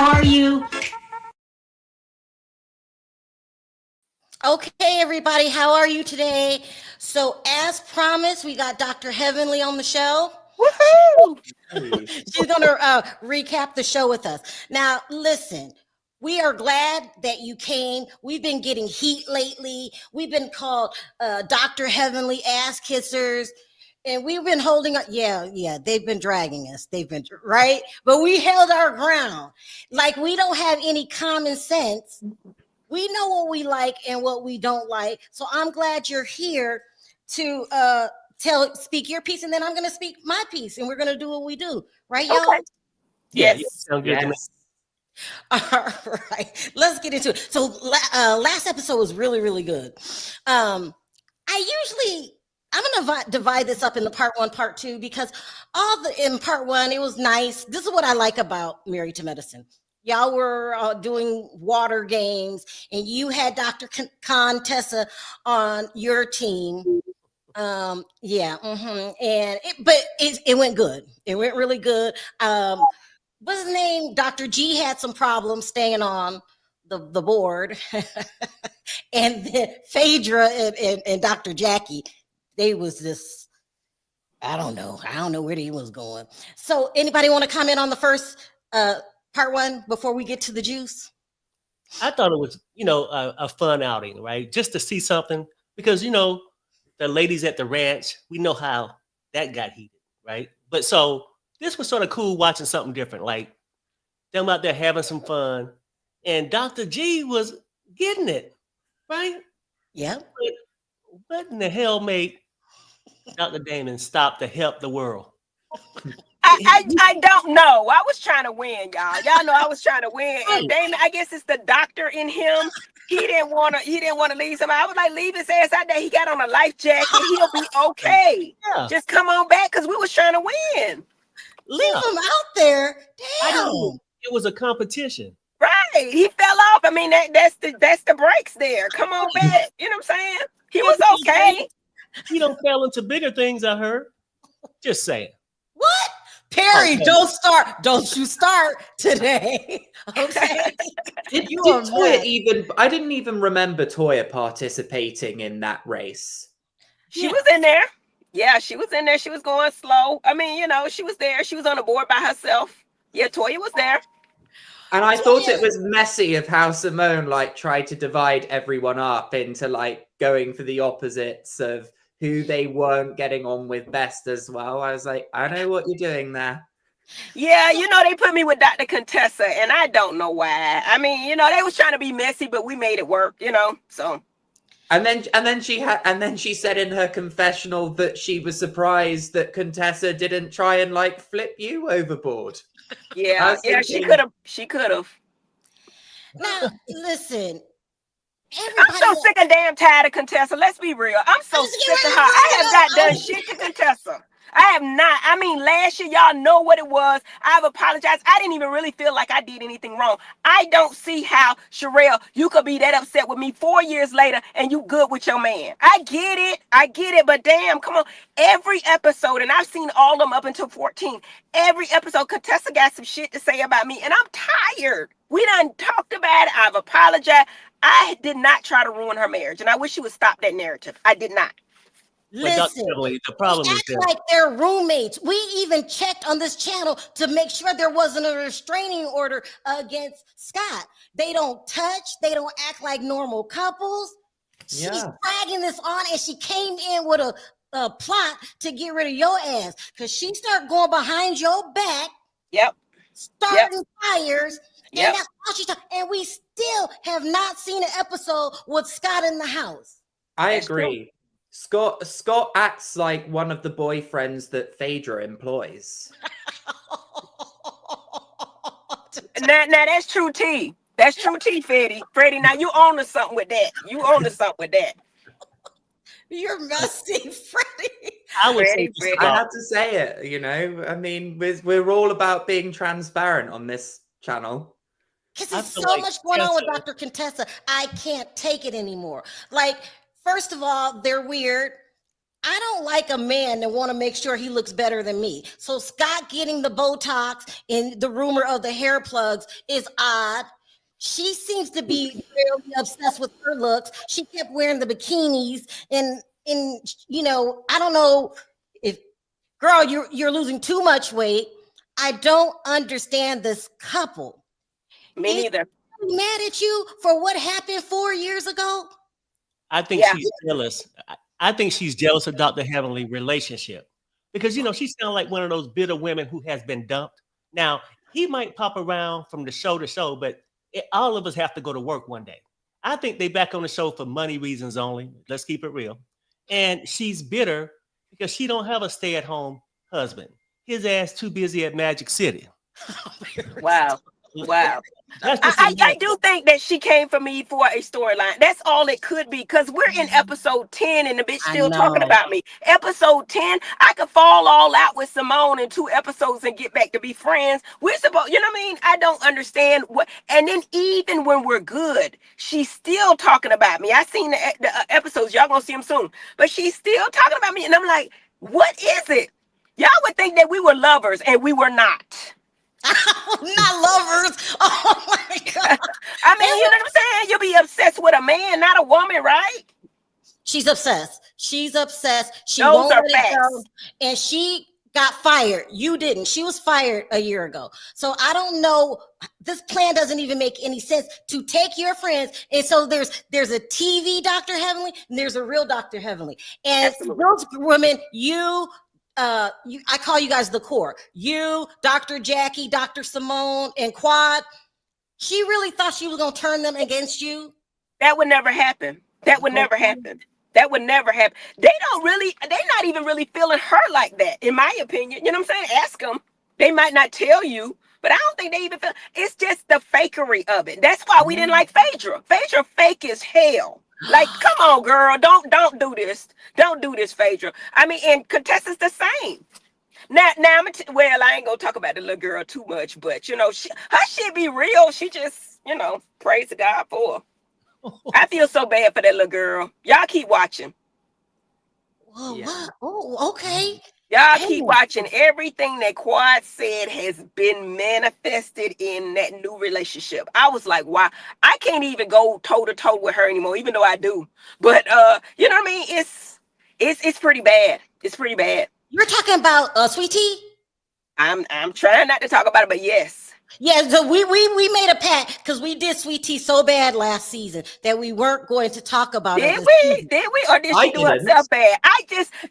How are you? Okay, everybody, how are you today? So, as promised, we got Dr. Heavenly on the show. Woohoo! She's going to recap the show with us. Now, listen, we are glad that you came. We've been getting heat lately. We've been called Dr. Heavenly ass kissers. And we've been holding up. Yeah, they've been dragging us. They've been, right? But we held our ground. Like, we don't have any common sense. We know what we like and what we don't like. So I'm glad you're here to speak your piece, and then I'm going to speak my piece, and we're going to do what we do. Right, y'all? Okay. Yeah, Yes. sound good to me. All right, let's get into it. So last episode was really, really good. I'm gonna divide this up into part one, part two, because in part one it was nice. This is what I like about Married to Medicine. Y'all were doing water games, and you had Dr. Contessa on your team. And it went good. It went really good. What's his name? Dr. G had some problems staying on the board, and then Phaedra and Dr. Jackie, they was this. I don't know where they was going. So, anybody want to comment on the first part one before we get to the juice? I thought it was, a fun outing, right? Just to see something, because the ladies at the ranch, we know how that got heated, right? But so this was sort of cool watching something different, like them out there having some fun, and Dr. G was getting it, right? Yeah. But what in the hell made Dr. Damon stop to help the world? I don't know. I was trying to win, y'all. Y'all know I was trying to win. And Damon, I guess it's the doctor in him. He didn't want to leave somebody. I was like, leave his ass out there. He got on a life jacket. He'll be okay. Yeah. Just come on back, because we was trying to win. Leave him out there. Damn. It was a competition. Right. He fell off. I mean, that's the breaks there. Come on back. You know what I'm saying? He was okay. He don't fell into bigger things, I heard. Just saying. What? Perry, don't you start today. Okay. Did Toya even? I didn't even remember Toya participating in that race. She was in there. Yeah, she was in there. She was going slow. I mean, she was there. She was on the board by herself. Yeah, Toya was there. And I thought it was messy of how Simone tried to divide everyone up into going for the opposites of who they weren't getting on with best as well. I was like, I know what you're doing there. Yeah, they put me with Dr. Contessa, and I don't know why. I mean, they was trying to be messy, but we made it work, so. And then she said in her confessional that she was surprised that Contessa didn't try and flip you overboard. Yeah, she could have. Now, listen. I'm so sick and damn tired of Contessa. Let's be real. I'm so sick of her. I have not done shit to Contessa. I have not. I mean, last year, y'all know what it was. I've apologized. I didn't even really feel like I did anything wrong. I don't see how, Sharrell, you could be that upset with me 4 years later and you good with your man. I get it. But damn, come on. Every episode, and I've seen all of them up until 14. Every episode, Contessa got some shit to say about me, and I'm tired. We done talked about it. I've apologized. I did not try to ruin her marriage, and I wish she would stop that narrative. I did not. Listen, the problem is like they're roommates. We even checked on this channel to make sure there wasn't a restraining order against Scott. They don't touch. They don't act like normal couples. Yeah. She's dragging this on, and she came in with a plot to get rid of your ass because she started going behind your back. Yep. Starting fires. Yep. And that's all she's talking. And we still have not seen an episode with Scott in the house. I agree. Scott acts like one of the boyfriends that Phaedra employs. Now that's true tea. That's true tea, Freddie. Freddie, now you own to something with that. You're messy, Freddie. I had to say it, I mean, we're all about being transparent on this channel. Because there's so much going on with Dr. Contessa. I can't take it anymore. First of all, they're weird. I don't like a man that want to make sure he looks better than me. So Scott getting the Botox and the rumor of the hair plugs is odd. She seems to be really obsessed with her looks. She kept wearing the bikinis and I don't know if girl, you're losing too much weight. I don't understand this couple. Me neither. Mad at you for what happened 4 years ago? I think she's jealous. I think she's jealous of Dr. Heavenly relationship because, she sounds like one of those bitter women who has been dumped. Now, he might pop around from the show to show, but all of us have to go to work one day. I think they back on the show for money reasons only. Let's keep it real. And she's bitter because she don't have a stay-at-home husband. His ass too busy at Magic City. Wow. I do think that she came for me for a storyline. That's all it could be, because we're in episode 10 and the bitch still talking about me. Episode 10, I could fall all out with Simone in 2 episodes and get back to be friends. We're supposed, you know what I mean? I don't understand what. And then even when we're good, she's still talking about me. I seen the episodes. Y'all gonna see them soon. But she's still talking about me. And I'm like, what is it? Y'all would think that we were lovers and we were not. Not lovers. Oh my God. I mean, you know what I'm saying? You'll be obsessed with a man, not a woman, right? She's obsessed. She Those won't are let it go. And she got fired. You didn't. She was fired a year ago. So I don't know. This plan doesn't even make any sense to take your friends. And so there's a TV Dr. Heavenly and there's a real Dr. Heavenly. And Absolutely. those women, I call you guys the core. You, Dr. Jackie, Dr. Simone, and Quad. She really thought she was gonna turn them against you. That would never happen. That would never happen. They're not even really feeling her like that, in my opinion. You know what I'm saying? Ask them. They might not tell you, but I don't think they even feel. It's just the fakery of it. That's why we didn't like Phaedra. Phaedra fake as hell. Like, come on, girl, don't do this. Don't do this, Phaedra. I mean, and Contessa's the same. Now I ain't gonna talk about the little girl too much, but her shit be real. She just, praise to God for her. I feel so bad for that little girl. Y'all keep watching. Well, what? Oh, okay. Y'all keep watching. Everything that Quad said has been manifested in that new relationship. I was like, wow, I can't even go toe to toe with her anymore, even though I do. But you know what I mean? It's pretty bad. It's pretty bad. You're talking about Sweet Tea? I'm trying not to talk about it, but yes. Yeah, so we made a pact because we did Sweet Tea so bad last season that we weren't going to talk about it. Did we? Or did she do herself bad?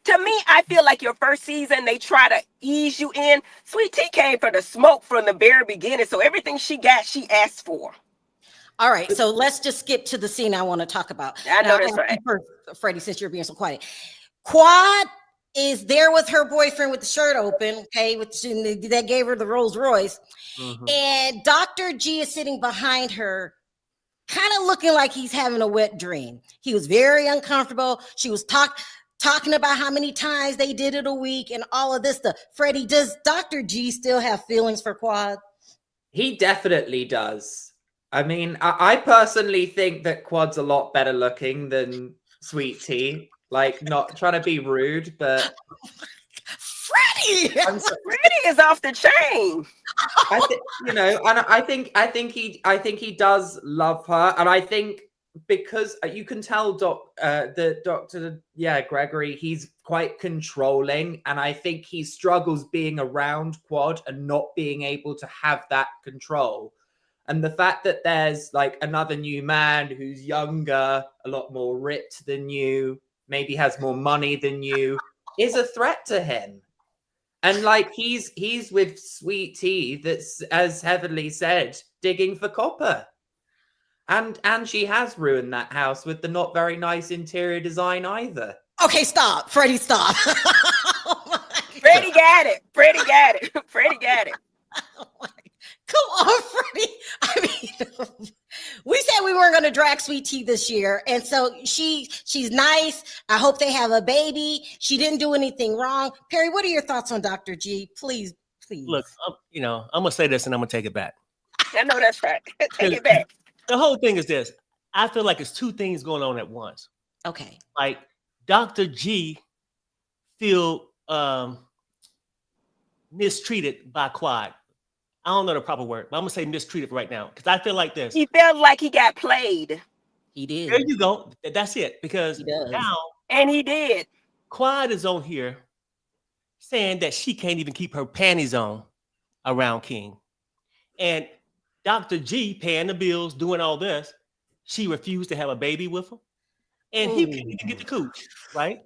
To me, I feel like your first season, they try to ease you in. Sweet Tea came for the smoke from the very beginning. So everything she got, she asked for. All right, so let's just skip to the scene I want to talk about. I know that's right. First, Freddie, since you're being so quiet. Quad is there with her boyfriend with the shirt open, okay, that gave her the Rolls Royce. Mm-hmm. And Dr. G is sitting behind her, kind of looking like he's having a wet dream. He was very uncomfortable. She was talking about how many times they did it a week and all of this stuff. Freddie, does Dr. G still have feelings for Quad? He definitely does. I mean, I personally think that Quad's a lot better looking than Sweet Tea. Like, not trying to be rude, but Freddie is off the chain. And I think he does love her, and I think because you can tell Gregory, he's quite controlling, and I think he struggles being around Quad and not being able to have that control. And the fact that there's like another new man who's younger, a lot more ripped than you, maybe has more money than you, is a threat to him. And like he's with Sweet Tea, that's, as Heavenly said, digging for copper. And she has ruined that house with the not very nice interior design either. Okay, stop. Freddie, stop. Freddie got it. Freddie got it. Come on, Freddie. I mean, we said we weren't going to drag Sweet Tea this year. And so she's nice. I hope they have a baby. She didn't do anything wrong. Perry, what are your thoughts on Dr. G? Please. Look, I'm going to say this and I'm going to take it back. I know that's right. Take it back. The whole thing is this. I feel like it's two things going on at once. Okay. Like Dr. G feel mistreated by Quad. I don't know the proper word, but I'm gonna say mistreated right now because I feel like this. He felt like he got played. He did. There you go. That's it. Because now, and he did. Quad is on here saying that she can't even keep her panties on around King, and Dr. G paying the bills, doing all this. She refused to have a baby with him, and he couldn't even get the cooch, right?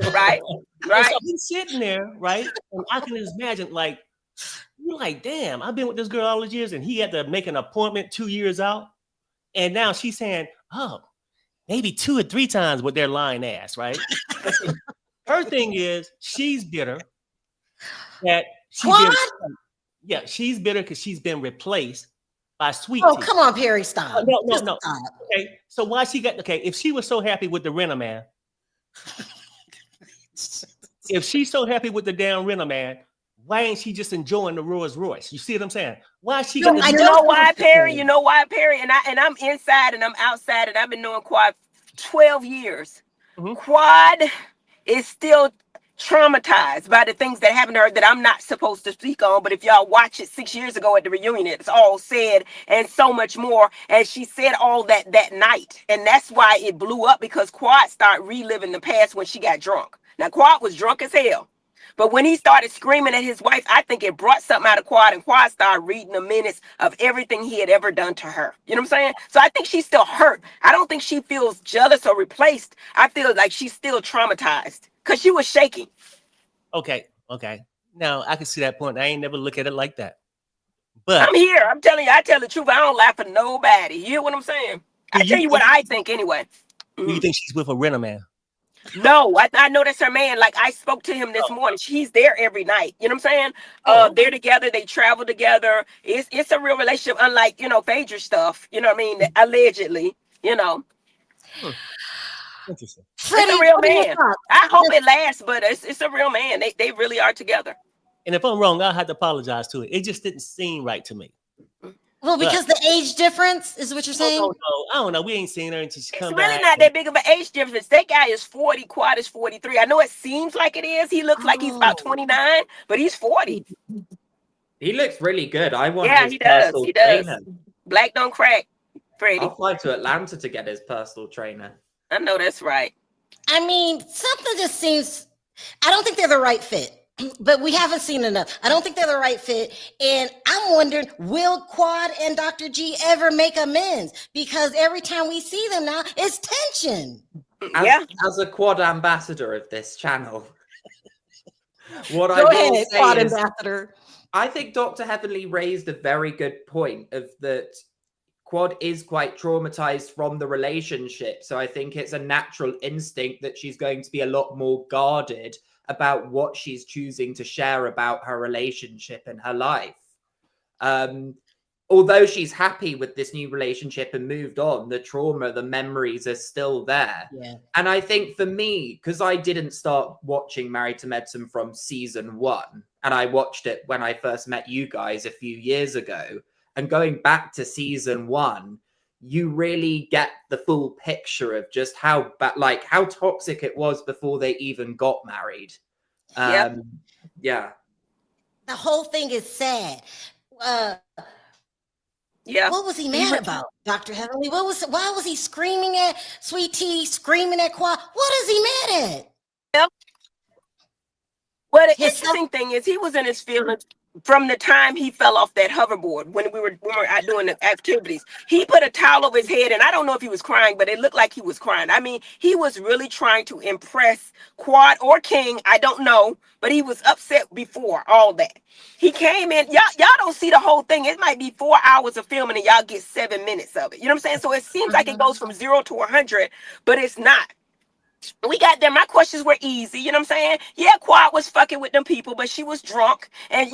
Right. So he's sitting there, right? And I can imagine, like, you're like, damn, I've been with this girl all these years, and he had to make an appointment 2 years out. And now she's saying, oh, maybe 2 or 3 times with their lying ass, right? Her thing is she's bitter that she's bitter because she's been replaced by Sweet Tea. Come on, Perry, stop. No. Stop. Okay, so why she got if she was so happy with the Renner man, if she's so happy with the damn Renner man, why ain't she just enjoying the Rolls Royce? You see what I'm saying? Why she got You know why, Perry? And I'm inside and I'm outside and I've been knowing Quad 12 years. Mm-hmm. Quad is still traumatized by the things that happened to her that I'm not supposed to speak on. But if y'all watch it 6 years ago at the reunion, it's all said and so much more. And she said all that night. And that's why it blew up, because Quad started reliving the past when she got drunk. Now, Quad was drunk as hell. But when he started screaming at his wife, I think it brought something out of Quad, and Quad started reading the minutes of everything he had ever done to her. You know what I'm saying? So I think she's still hurt. I don't think she feels jealous or replaced. I feel like she's still traumatized because she was shaking. Okay. Now I can see that point. I ain't never look at it like that. But I'm here. I'm telling you, I tell the truth. I don't laugh at nobody. You hear what I'm saying? I tell you what I think anyway. Do you think she's with a Renner man? No, I know that's her man. Like, I spoke to him this morning. He's there every night. You know what I'm saying? They're together. They travel together. It's a real relationship, unlike, phaedra stuff. You know what I mean? Allegedly, Interesting. Freddie, it's a real man. I hope it lasts, but it's a real man. They really are together. And if I'm wrong, I'll have to apologize to it. It just didn't seem right to me. Well, because the age difference is what you're saying? No, I don't know. We ain't seen her until she come back. It's really not that big of an age difference. That guy is 40, Quad is 43. I know it seems like it is. He looks like he's about 29, but he's 40. He looks really good. I want his he does. personal He does. trainer. Black don't crack, Freddie. I'll fly to Atlanta to get his personal trainer. I know that's right. I mean, something just seems, I don't think they're the right fit. But we haven't seen enough. I don't think they're the right fit. And I'm wondering, will Quad and Dr. G ever make amends? Because every time we see them now, it's tension. As a Quad ambassador of this channel, what Go ahead, Quad ambassador. I think Dr. Heavenly raised a very good point of that Quad is quite traumatized from the relationship. So I think it's a natural instinct that she's going to be a lot more guarded about what she's choosing to share about her relationship and her life. Although she's happy with this new relationship and moved on, the trauma, the memories are still there. Yeah. And I think for me, because I didn't start watching Married to Medicine from season 1, and I watched it when I first met you guys a few years ago, and going back to season 1, you really get the full picture of just how toxic it was before they even got married. Yeah. The whole thing is sad. What was he mad about, Dr. Heavenly? Why was he screaming at Sweet Tea, screaming at Quad? What is he mad at? Yep. Well, the interesting thing is he was in his feelings from the time he fell off that hoverboard when we were out doing the activities. He put a towel over his head, and I don't know if he was crying, but it looked like he was crying. I mean, he was really trying to impress Quad or King. I don't know, but he was upset before all that. He came in. Y'all don't see the whole thing. It might be 4 hours of filming, and y'all get 7 minutes of it. You know what I'm saying? So it seems like it goes from 0 to 100, but it's not. We got there. My questions were easy. You know what I'm saying? Yeah, Quad was fucking with them people, but she was drunk. And,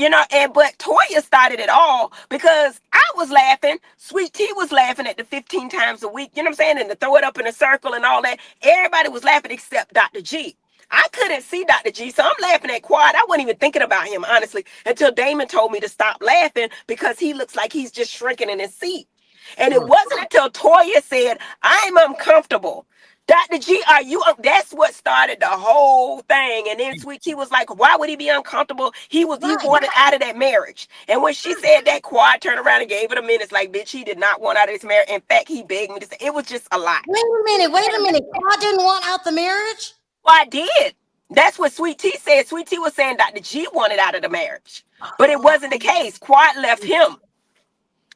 but Toya started it all because I was laughing. Sweet Tea was laughing at the 15 times a week. You know what I'm saying? And to throw it up in a circle and all that. Everybody was laughing except Dr. G. I couldn't see Dr. G, so I'm laughing at Quad. I wasn't even thinking about him, honestly, until Damon told me to stop laughing because he looks like he's just shrinking in his seat. And it wasn't until Toya said, I'm uncomfortable. Dr. G, are you? That's what started the whole thing. And then Sweet Tea was like, why would he be uncomfortable? He wanted out of that marriage. And when she said that, Quad turned around and gave it a minute. It's like, bitch, he did not want out of this marriage. In fact, he begged me to say it was just a lot. Wait a minute. Quad didn't want out the marriage? Well, I did. That's what Sweet Tea said. Sweet Tea was saying Dr. G wanted out of the marriage. But it wasn't the case. Quad left him.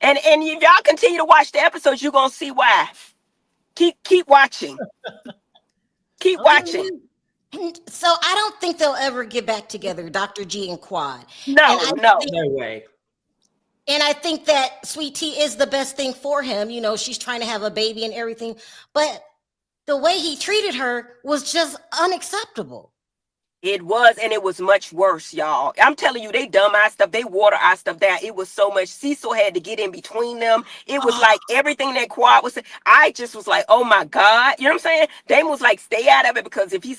And if y'all continue to watch the episodes, you're gonna see why. Keep watching. Keep watching. So I don't think they'll ever get back together, Dr. G and Quad. No way. And I think that Sweet Tea is the best thing for him. You know, she's trying to have a baby and everything. But the way he treated her was just unacceptable. It was, and it was much worse, y'all. I'm telling you, they dumb our stuff. They water our stuff down. It was so much. Cecil had to get in between them. It was like everything that Quad was saying. I just was like, oh my God. You know what I'm saying? Damon was like, stay out of it, because if he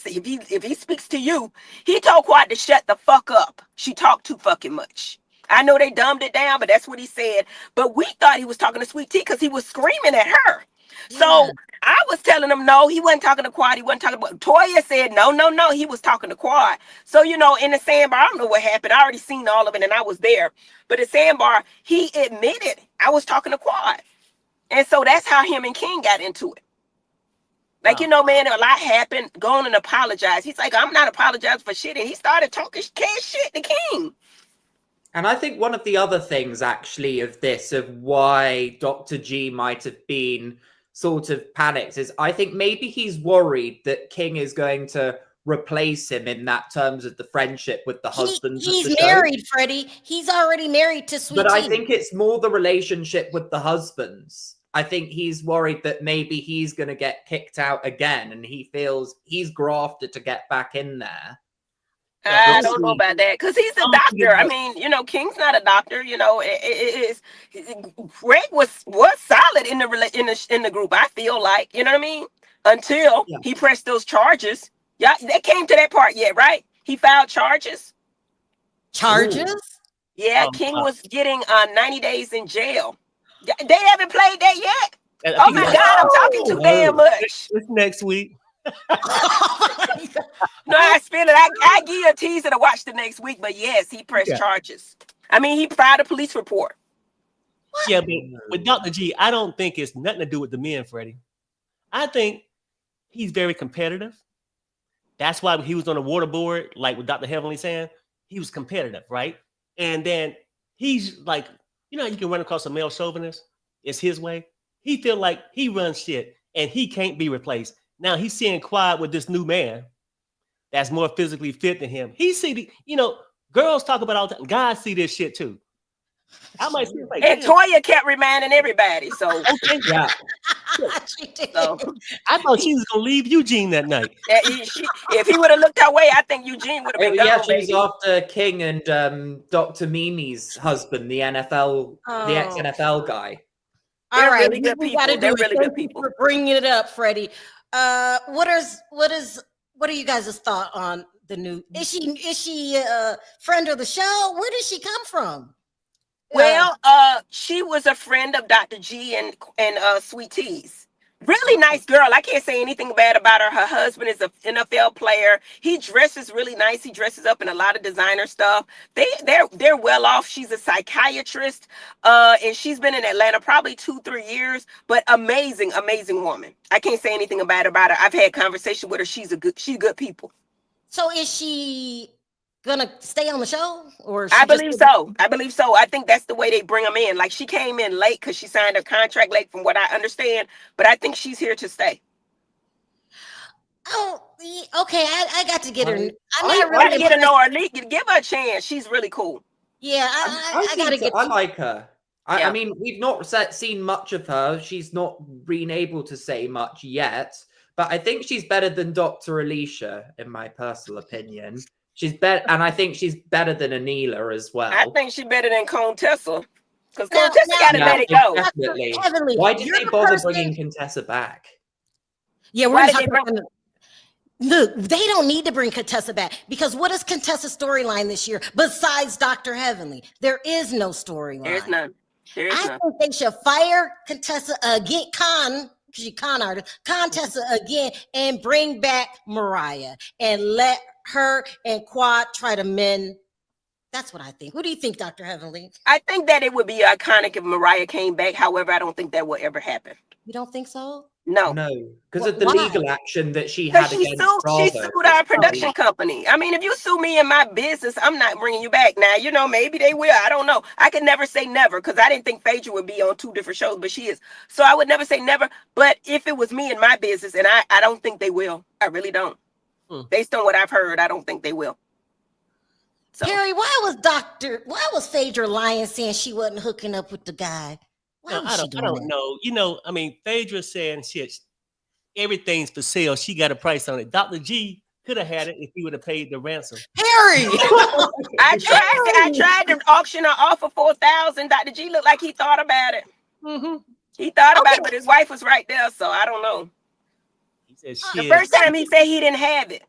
speaks to you, he told Quad to shut the fuck up. She talked too fucking much. I know they dumbed it down, but that's what he said. But we thought he was talking to Sweet Tea because he was screaming at her. Yeah. So I was telling him, no, he wasn't talking to Quad. He wasn't talking about. Toya said, no, he was talking to Quad. So, you know, in the sandbar, I don't know what happened. I already seen all of it and I was there. But the sandbar, he admitted I was talking to Quad. And so that's how him and King got into it. Like, you know, man, a lot happened. Go on and apologize. He's like, I'm not apologizing for shit. And he started talking cash shit to King. And I think one of the other things, actually, of why Dr. G might have been sort of panicked is I think maybe he's worried that King is going to replace him in that terms of the friendship with the husbands. He's married, Freddie. He's already married to Sweet Tea. But I think it's more the relationship with the husbands. I think he's worried that maybe he's going to get kicked out again, and he feels he's grafted to get back in there. I don't know about that, because he's a doctor. I mean, you know, King's not a doctor. You know, Greg was solid in the group. I feel like, you know what I mean, until he pressed those charges. Yeah, they came to that part yet, right? He filed charges. Charges? Yeah, King was getting 90 days in jail. They haven't played that yet. Oh my God, I'm talking too damn much. It's next week. No, I spend it. I give you a teaser to watch the next week, but yes, he pressed charges. I mean, he filed a police report. What? Yeah, but with Dr. G, I don't think it's nothing to do with the men, Freddie. I think he's very competitive. That's why he was on the water board, like with Dr. Heavenly saying, he was competitive, right? And then he's like, you know, you can run across a male chauvinist. It's his way. He feel like he runs shit and he can't be replaced. Now he's seeing Quad with this new man that's more physically fit than him. He see you know, girls talk about all the time. Guys see this shit too. I might see it like, and Toya kept reminding everybody. So yeah. So, I thought she was gonna leave Eugene that night. If he would have looked her way, I think Eugene would have been gone. Yeah, she was after King and Dr. Mimi's husband, the ex-NFL guy. They're really good people. They're really good people. For bringing it up, Freddie. What are you guys' thought on the new? Is she a friend of the show? Where did she come from? Well, she was a friend of Dr. G and Sweet Tea's. Really nice girl. I can't say anything bad about her. Her husband is an NFL player. He dresses really nice. He dresses up in a lot of designer stuff. They're well off. She's a psychiatrist, and she's been in Atlanta probably 2-3 years. But amazing woman. I can't say anything bad about her. I've had conversation with her. She's good people. So is she gonna stay on the show, or I believe so. I think that's the way they bring them in. Like, she came in late because she signed her contract late, from what I understand. But I think she's here to stay. Oh, okay. I got to get her. I really get to know her. Give her a chance. She's really cool. Yeah, I gotta get. I like her. I mean, we've not seen much of her. She's not been able to say much yet. But I think she's better than Dr. Alicia, in my personal opinion. She's better, and I think she's better than Anila as well. I think she's better than Contessa, because Contessa got to let it go. Definitely. Why did they bother bringing Contessa back? Yeah, we're talking about. Look, they don't need to bring Contessa back, because what is Contessa's storyline this year besides Dr. Heavenly? There is no storyline. There's none. I think they should fire Contessa, get Khan because you con artist, con Tessa again and bring back Mariah and let her and Quad try to mend. That's what I think. What do you think, Dr. Heavenly? I think that it would be iconic if Mariah came back. However, I don't think that will ever happen. You don't think so? No, because of the legal action that she because had she sued our production company. I mean, if you sue me in my business, I'm not bringing you back. Now, you know, maybe they will. I don't know. I can never say never because I didn't think Phaedra would be on 2 different shows, but she is. So I would never say never. But if it was me in my business, and I don't think they will. I really don't. Based on what I've heard, I don't think they will. So. Perry, why was Phaedra lying saying she wasn't hooking up with the guy? I don't know. You know, I mean, Phaedra saying shit, everything's for sale. She got a price on it. Dr. G could have had it if he would have paid the ransom. Perry! I tried to auction her off for $4,000. Dr. G looked like he thought about it. Mm-hmm. He thought about it, but his wife was right there, so I don't know. He said, the first time he said he didn't have it.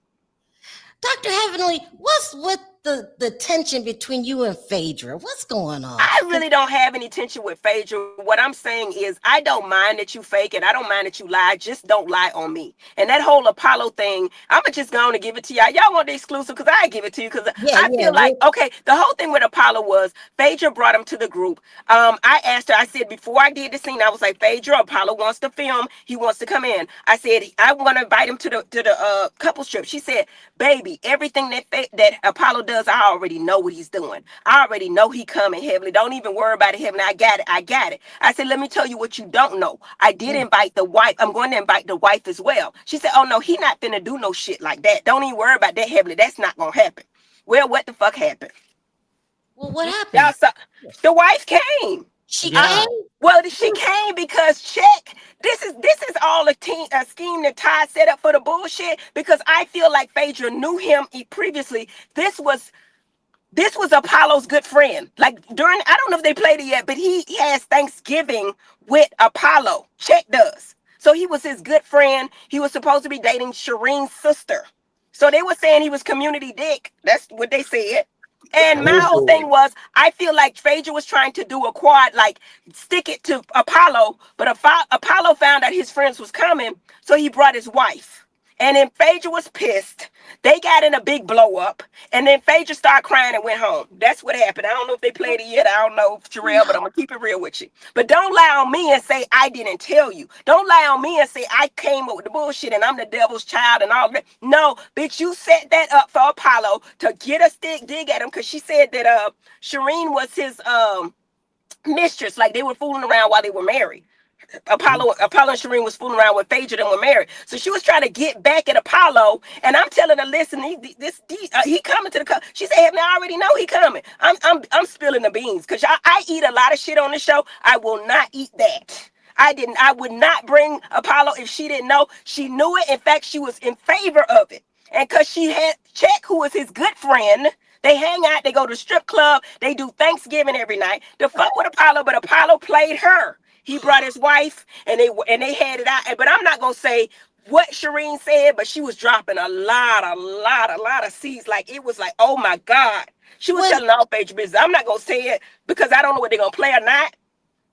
Dr. Heavenly, what's with the tension between you and Phaedra? What's going on? I really don't have any tension with Phaedra. What I'm saying is I don't mind that you fake it. I don't mind that you lie. Just don't lie on me. And that whole Apollo thing, I'm just going to give it to y'all. Y'all want the exclusive because I give it to you because I feel like, okay, the whole thing with Apollo was Phaedra brought him to the group. I asked her, I said, before I did the scene, I was like, Phaedra, Apollo wants to film. He wants to come in. I said, I want to invite him to the couples trip. She said, baby, everything that Apollo does, I already know what he's doing. I already know he coming, Heavenly. Don't even worry about it, Heavenly. I got it. I said, let me tell you what you don't know. I did invite the wife. I'm going to invite the wife as well. She said, oh no, he not finna do no shit like that. Don't even worry about that, Heavenly. That's not gonna happen. Well, what the fuck happened? Well, what happened? Y'all saw, the wife came. She came? Well, she came because check. This is all a scheme that Ty set up for the bullshit. Because I feel like Phaedra knew him previously. This was Apollo's good friend. Like I don't know if they played it yet, but he has Thanksgiving with Apollo. Check does. So he was his good friend. He was supposed to be dating Shireen's sister. So they were saying he was community dick. That's what they said. And my whole thing was, I feel like Phaedra was trying to do a quad, like stick it to Apollo, but Apollo found out his friends was coming, so he brought his wife. And then Phaedra was pissed. They got in a big blow up, and then Phaedra started crying and went home. That's what happened. I don't know if they played it yet. I don't know, Sharrell, but I'm gonna keep it real with you. But don't lie on me and say I didn't tell you. Don't lie on me and say I came up with the bullshit and I'm the devil's child and all that. No, bitch, you set that up for Apollo to get a stick dig at him because she said that Shireen was his mistress. Like they were fooling around while they were married. Apollo and Shireen was fooling around with Phaedra and were married. So she was trying to get back at Apollo. And I'm telling her, listen, he coming to the she said, I already know he coming. I'm spilling the beans because I eat a lot of shit on the show. I will not eat that. I would not bring Apollo if she didn't know. She knew it. In fact, she was in favor of it. And because she had Check, who was his good friend, they hang out, they go to the strip club, they do Thanksgiving every night. To fuck with Apollo, but Apollo played her. He brought his wife, and they had it out. But I'm not gonna say what Shireen said, but she was dropping a lot of seeds. Like it was like, oh my God, she was telling all Phaedra business. I'm not gonna say it because I don't know what they're gonna play or not.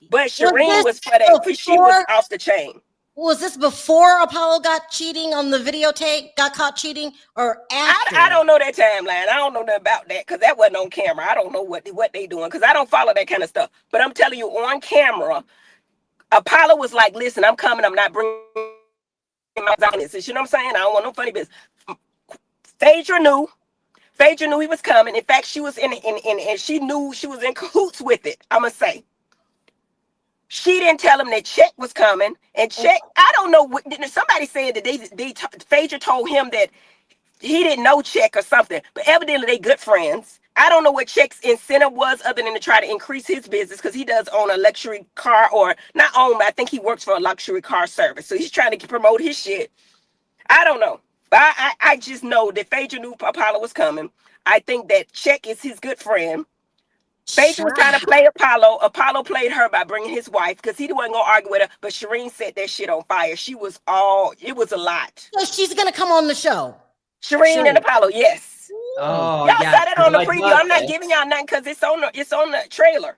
But Shireen was for that because she was off the chain. Was this before Apollo got cheating on the videotape, got caught cheating, or after? I don't know that timeline. I don't know nothing about that because that wasn't on camera. I don't know what they doing because I don't follow that kind of stuff. But I'm telling you, on camera, Apollo was like, listen, I'm coming. I'm not bringing my business. You know what I'm saying? I don't want no funny business. Phaedra knew he was coming. In fact, she was and she knew she was in cahoots with it. I'm going to say. She didn't tell him that Check was coming. And Check, I don't know. Somebody said that Phaedra told him that he didn't know Check or something. But evidently, they good friends. I don't know what Check's incentive was other than to try to increase his business because he does own a luxury car or not own, but I think he works for a luxury car service. So he's trying to promote his shit. I don't know. But I just know that Phaedra knew Apollo was coming. I think that Check is his good friend. Phaedra was trying to play Apollo. Apollo played her by bringing his wife because he wasn't going to argue with her. But Shireen set that shit on fire. It was a lot. So she's going to come on the show. Shireen and Apollo, yes. Oh, y'all saw that on the preview. I'm not giving y'all nothing because it's on the trailer.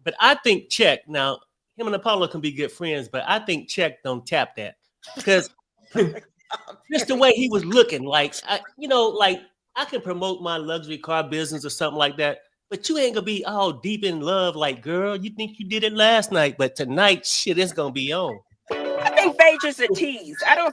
But I think Check now him and Apollo can be good friends, but I think Check don't tap that because just the way he was looking, like like I can promote my luxury car business or something like that, but you ain't gonna be all deep in love. Like, girl, you think you did it last night, but tonight, shit, it's gonna be on. I think Phaedra's a tease. I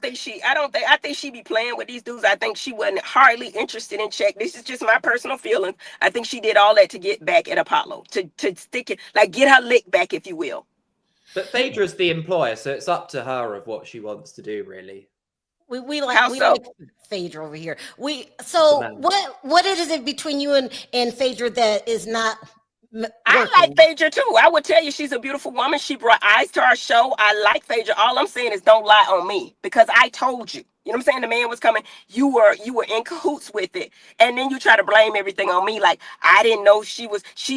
think she be playing with these dudes. I think she wasn't hardly interested in Check. This is just my personal feeling. I think she did all that to get back at Apollo, to stick it, like get her lick back, if you will. But Phaedra's the employer, so it's up to her of what she wants to do, really. We like Phaedra over here. What is it between you and Phaedra that is not working? I like Phaedra too. I would tell you she's a beautiful woman. She brought eyes to our show. I like Phaedra. All I'm saying is don't lie on me, because I told you. You know what I'm saying? The man was coming. You were in cahoots with it. And then you try to blame everything on me. Like, I didn't know she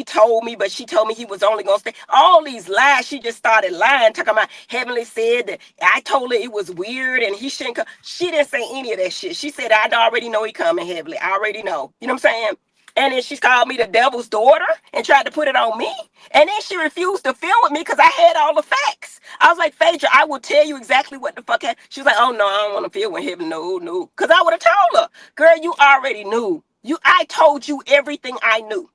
told me, but she told me he was only going to stay. All these lies. She just started lying, talking about Heavenly said that I told her it was weird and he shouldn't come. She didn't say any of that shit. She said, I already know he coming, Heavenly. I already know. You know what I'm saying? And then she called me the devil's daughter and tried to put it on me. And then she refused to film with me because I had all the facts. I was like, Phaedra, I will tell you exactly what the fuck happened. She was like, oh, no, I don't want to film with him. No. Because I would have told her, girl, you already knew. I told you everything I knew.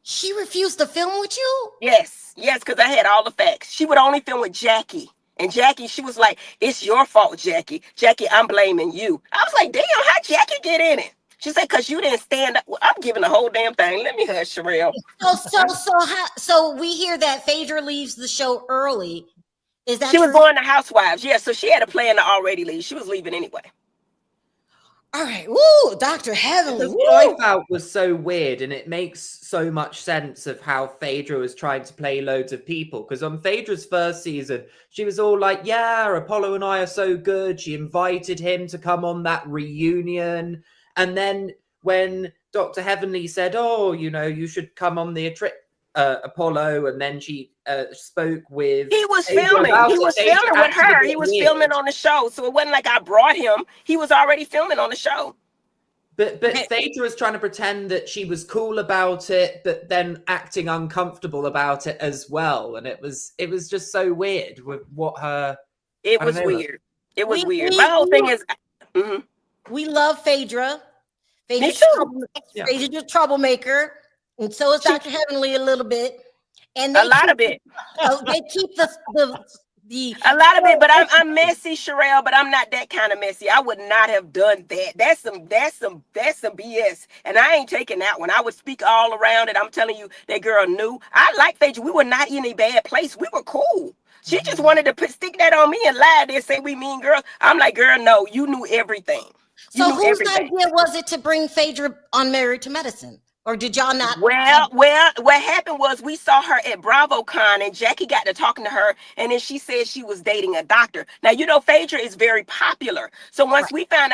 She refused to film with you? Yes, because I had all the facts. She would only film with Jackie. And Jackie, she was like, it's your fault, Jackie. Jackie, I'm blaming you. I was like, damn, how Jackie get in it? She said, because you didn't stand up. Well, I'm giving the whole damn thing. Let me hush, Sharrell. So we hear that Phaedra leaves the show early. Is that she true? Was going to Housewives. Yeah, so she had a plan to already leave. She was leaving anyway. All right. Woo, Dr. Heavenly. What I felt was so weird, and it makes so much sense of how Phaedra was trying to play loads of people. Because on Phaedra's first season, she was all like, yeah, Apollo and I are so good. She invited him to come on that reunion. And then when Dr. Heavenly said, oh, you should come on the Apollo, and then she spoke with... He was filming. He was filming with her. He was filming on the show. So it wasn't like I brought him. He was already filming on the show. But Phaedra was trying to pretend that she was cool about it, but then acting uncomfortable about it as well. And it was just so weird with what her... It was weird. It was weird. My whole thing is... We love Phaedra. Me too. Phaedra's a troublemaker, and so is Dr. Heavenly a little bit. And a lot of it. They keep the a lot of it, but I'm messy, Sharrell, but I'm not that kind of messy. I would not have done that. That's some BS. And I ain't taking that one. I would speak all around it. I'm telling you, that girl knew. I like Phaedra. We were not in a bad place. We were cool. She just wanted to stick that on me and lie and say we mean girls. I'm like, girl, no, you knew everything. So whose idea was it to bring Phaedra on Married to Medicine? Or did y'all not? Well, what happened was we saw her at BravoCon and Jackie got to talking to her, and then she said she was dating a doctor. Now, Phaedra is very popular. So once they found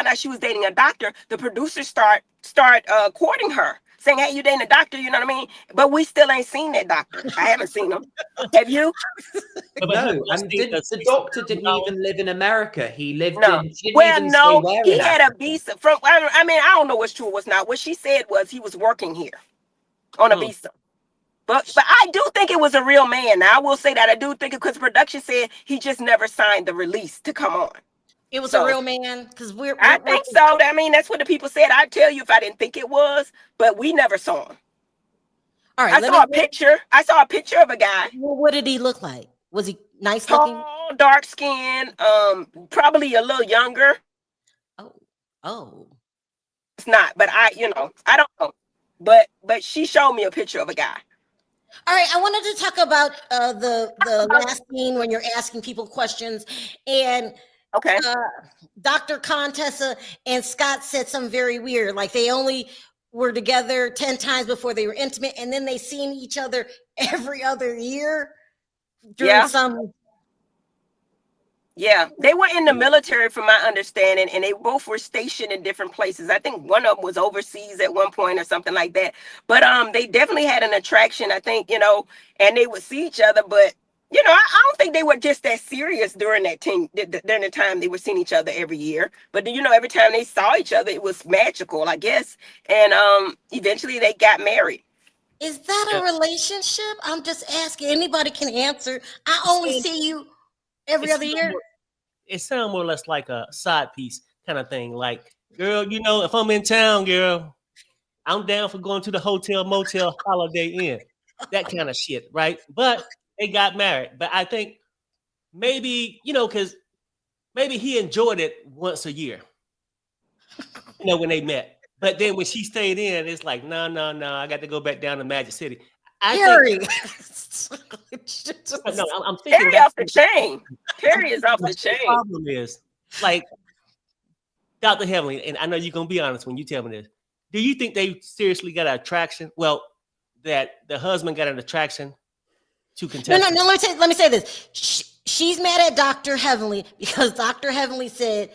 out she was dating a doctor, the producers start courting her, saying, hey, you dating a doctor, you know what I mean? But we still ain't seen that doctor. I haven't seen him. Have you? No, the doctor didn't even live in America. He lived in... he had a visa from... I mean, I don't know what's true or what's not. What she said was he was working here on a visa. But I do think it was a real man. Now, I will say that. I do think it because production said he just never signed the release to come on. It was a real man? Because I think so. I mean, that's what the people said. I'd tell you if I didn't think it was, but we never saw him. All right. I saw a picture of a guy. Well, what did he look like? Was he nice looking? Tall, dark skin, probably a little younger. Oh. It's not, but I don't know. But she showed me a picture of a guy. All right, I wanted to talk about the last scene when you're asking people questions. And okay. Dr. Contessa and Scott said something very weird. Like they only were together 10 times before they were intimate, and then they seen each other every other year during some... Yeah, they were in the military from my understanding, and they both were stationed in different places. I think one of them was overseas at one point or something like that. But they definitely had an attraction, I think, and they would see each other, but I don't think they were just that serious during the time they were seeing each other every year. But every time they saw each other, it was magical, I guess. And eventually they got married. Is that a relationship? I'm just asking. Anybody can answer. I only see you every other year. It sounds more or less like a side piece kind of thing. Like, girl, you know, if I'm in town, girl, I'm down for going to the hotel, motel, Holiday Inn, that kind of shit, right? But they got married. But I think maybe, you know, because maybe he enjoyed it once a year, you know, when they met. But then when she stayed in, it's like, no, I got to go back down to Magic City. Harry. No, I'm thinking Terry off the chain. Terry is off the chain. The problem is, like, Dr. Heavenly, and I know you're gonna be honest when you tell me this. Do you think they seriously got an attraction? Well, that the husband got an attraction to contestants? No. Let me say this. She's mad at Dr. Heavenly because Dr. Heavenly said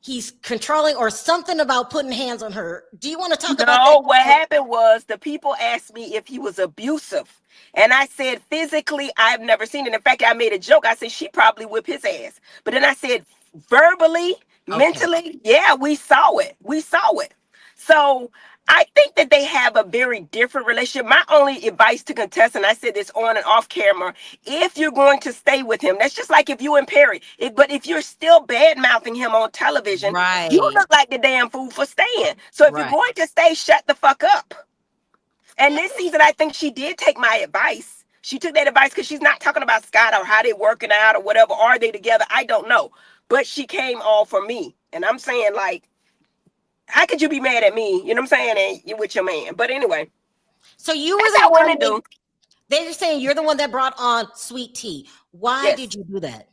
he's controlling or something about putting hands on her. Do you want to talk about that? No, what happened was the people asked me if he was abusive. And I said, physically, I've never seen it. In fact, I made a joke. I said, she probably whipped his ass. But then I said, verbally, mentally, yeah, we saw it. So I think that they have a very different relationship. My only advice to contestants, I said this on and off camera, if you're going to stay with him, that's just like if you and Perry. But if you're still bad-mouthing him on television, you look like the damn fool for staying. So if you're going to stay, shut the fuck up. And this season, I think she did take my advice. She took that advice because she's not talking about Scott or how they working out or whatever. Are they together? I don't know. But she came all for me. And I'm saying, like, how could you be mad at me? You know what I'm saying? And you with your man. But anyway. So you were the one. They're saying you're the one that brought on Sweet Tea. Why did you do that?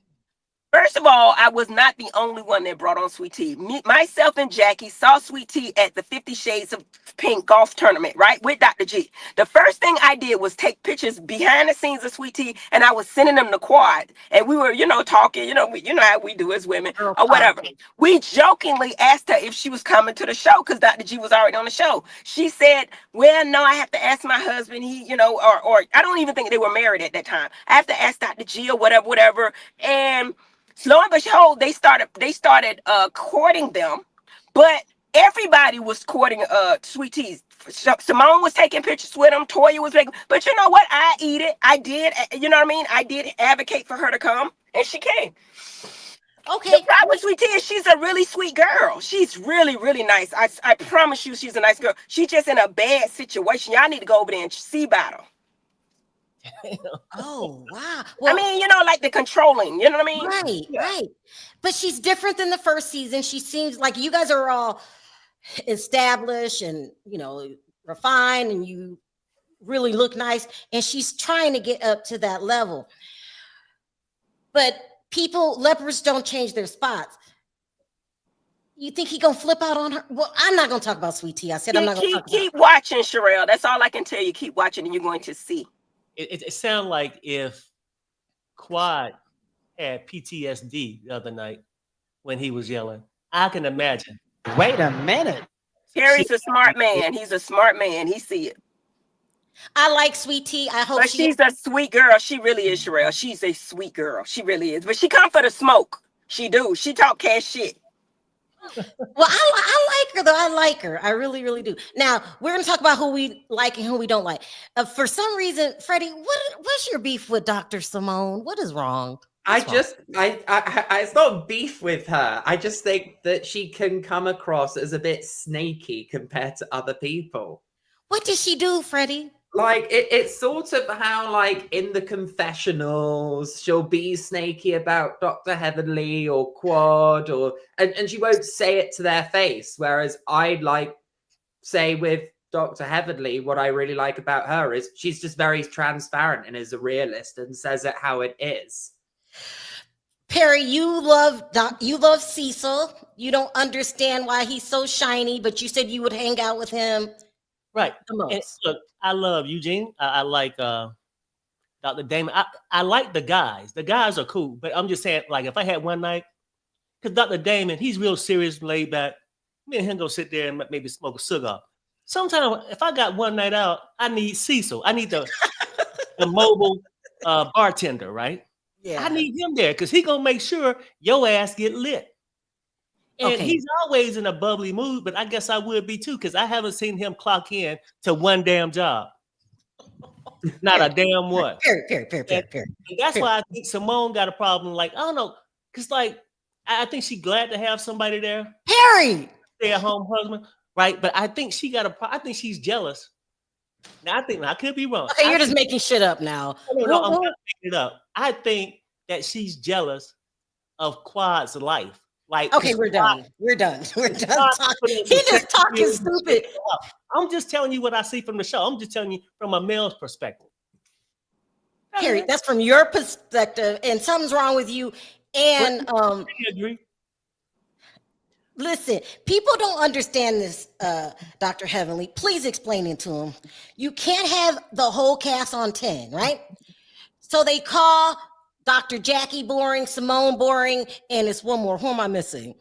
First of all, I was not the only one that brought on Sweet Tea. Myself and Jackie saw Sweet Tea at the 50 Shades of Pink golf tournament, right, with Dr. G. The first thing I did was take pictures behind the scenes of Sweet Tea, and I was sending them to Quad. And we were, talking, you know how we do as women or whatever. We jokingly asked her if she was coming to the show because Dr. G was already on the show. She said, well, no, I have to ask my husband. He, or I don't even think they were married at that time. I have to ask Dr. G or whatever. And slow and behold, they started courting them, but everybody was courting Sweet Tea. Simone was taking pictures with them. Toya was making, but you know what? I eat it. I did. You know what I mean? I did advocate for her to come, and she came. Okay. The problem with Sweet Tea is she's a really sweet girl. She's really, really nice. I promise you, she's a nice girl. She's just in a bad situation. Y'all need to go over there and see about her. Oh, wow. Well, I mean, like the controlling, you know what I mean? Right. But she's different than the first season. She seems like you guys are all established and, refined, and you really look nice. And she's trying to get up to that level. But lepers don't change their spots. You think he gonna flip out on her? Well, I'm not gonna talk about Sweet Tea. I said I'm not gonna talk about Keep watching, Sharrell. That's all I can tell you. Keep watching and you're going to see. It sounds like if Quad had PTSD the other night when he was yelling. I can imagine. Wait a minute. Terry's a smart man. He's a smart man. He see it. I like Sweet Tea. I hope she's a sweet girl. She really is, Sharrell. She's a sweet girl. She really is. But she come for the smoke. She do. She talk cash shit. Well, I like her though. I like her. I really, really do. Now we're gonna talk about who we like and who we don't like. For some reason, Freddie, what's your beef with Dr. Simone? What is wrong? It's not beef with her. I just think that she can come across as a bit snaky compared to other people. What did she do, Freddie? Like it's sort of how, like, in the confessionals, she'll be snaky about Dr. Heavenly or Quad, and she won't say it to their face. Whereas I'd say with Dr. Heavenly, what I really like about her is she's just very transparent and is a realist and says it how it is. Perry, you love Cecil. You don't understand why he's so shiny, but you said you would hang out with him. Right. And look, I love Eugene. I like Dr. Damon. I like the guys. The guys are cool, but I'm just saying, like, if I had one night, because Dr. Damon, he's real serious, laid back. Me and him go sit there and maybe smoke a cigar. Sometimes, if I got one night out, I need Cecil. I need the mobile bartender, right? Yeah. I need him there because he gonna make sure your ass get lit. And he's always in a bubbly mood, but I guess I would be too, because I haven't seen him clock in to one damn job. Not a damn what. Period. And that's why I think Simone got a problem. Like, I don't know, because like I think she's glad to have somebody there. Harry, stay-at-home husband, right? But I think she got I think she's jealous. Now I could be wrong. Okay, you're just making shit up now. No, I'm not making it up. I think that she's jealous of Quad's life. Like, okay, we're done. We're done talking. He just talking stupid. I'm just telling you what I see from the show. I'm just telling you from a male's perspective. Harry, that's from your perspective, and something's wrong with you. And I agree. Listen, people don't understand this, Dr. Heavenly. Please explain it to them. You can't have the whole cast on 10, right? So they call Dr. Jackie boring, Simone boring, and it's one more. Who am I missing?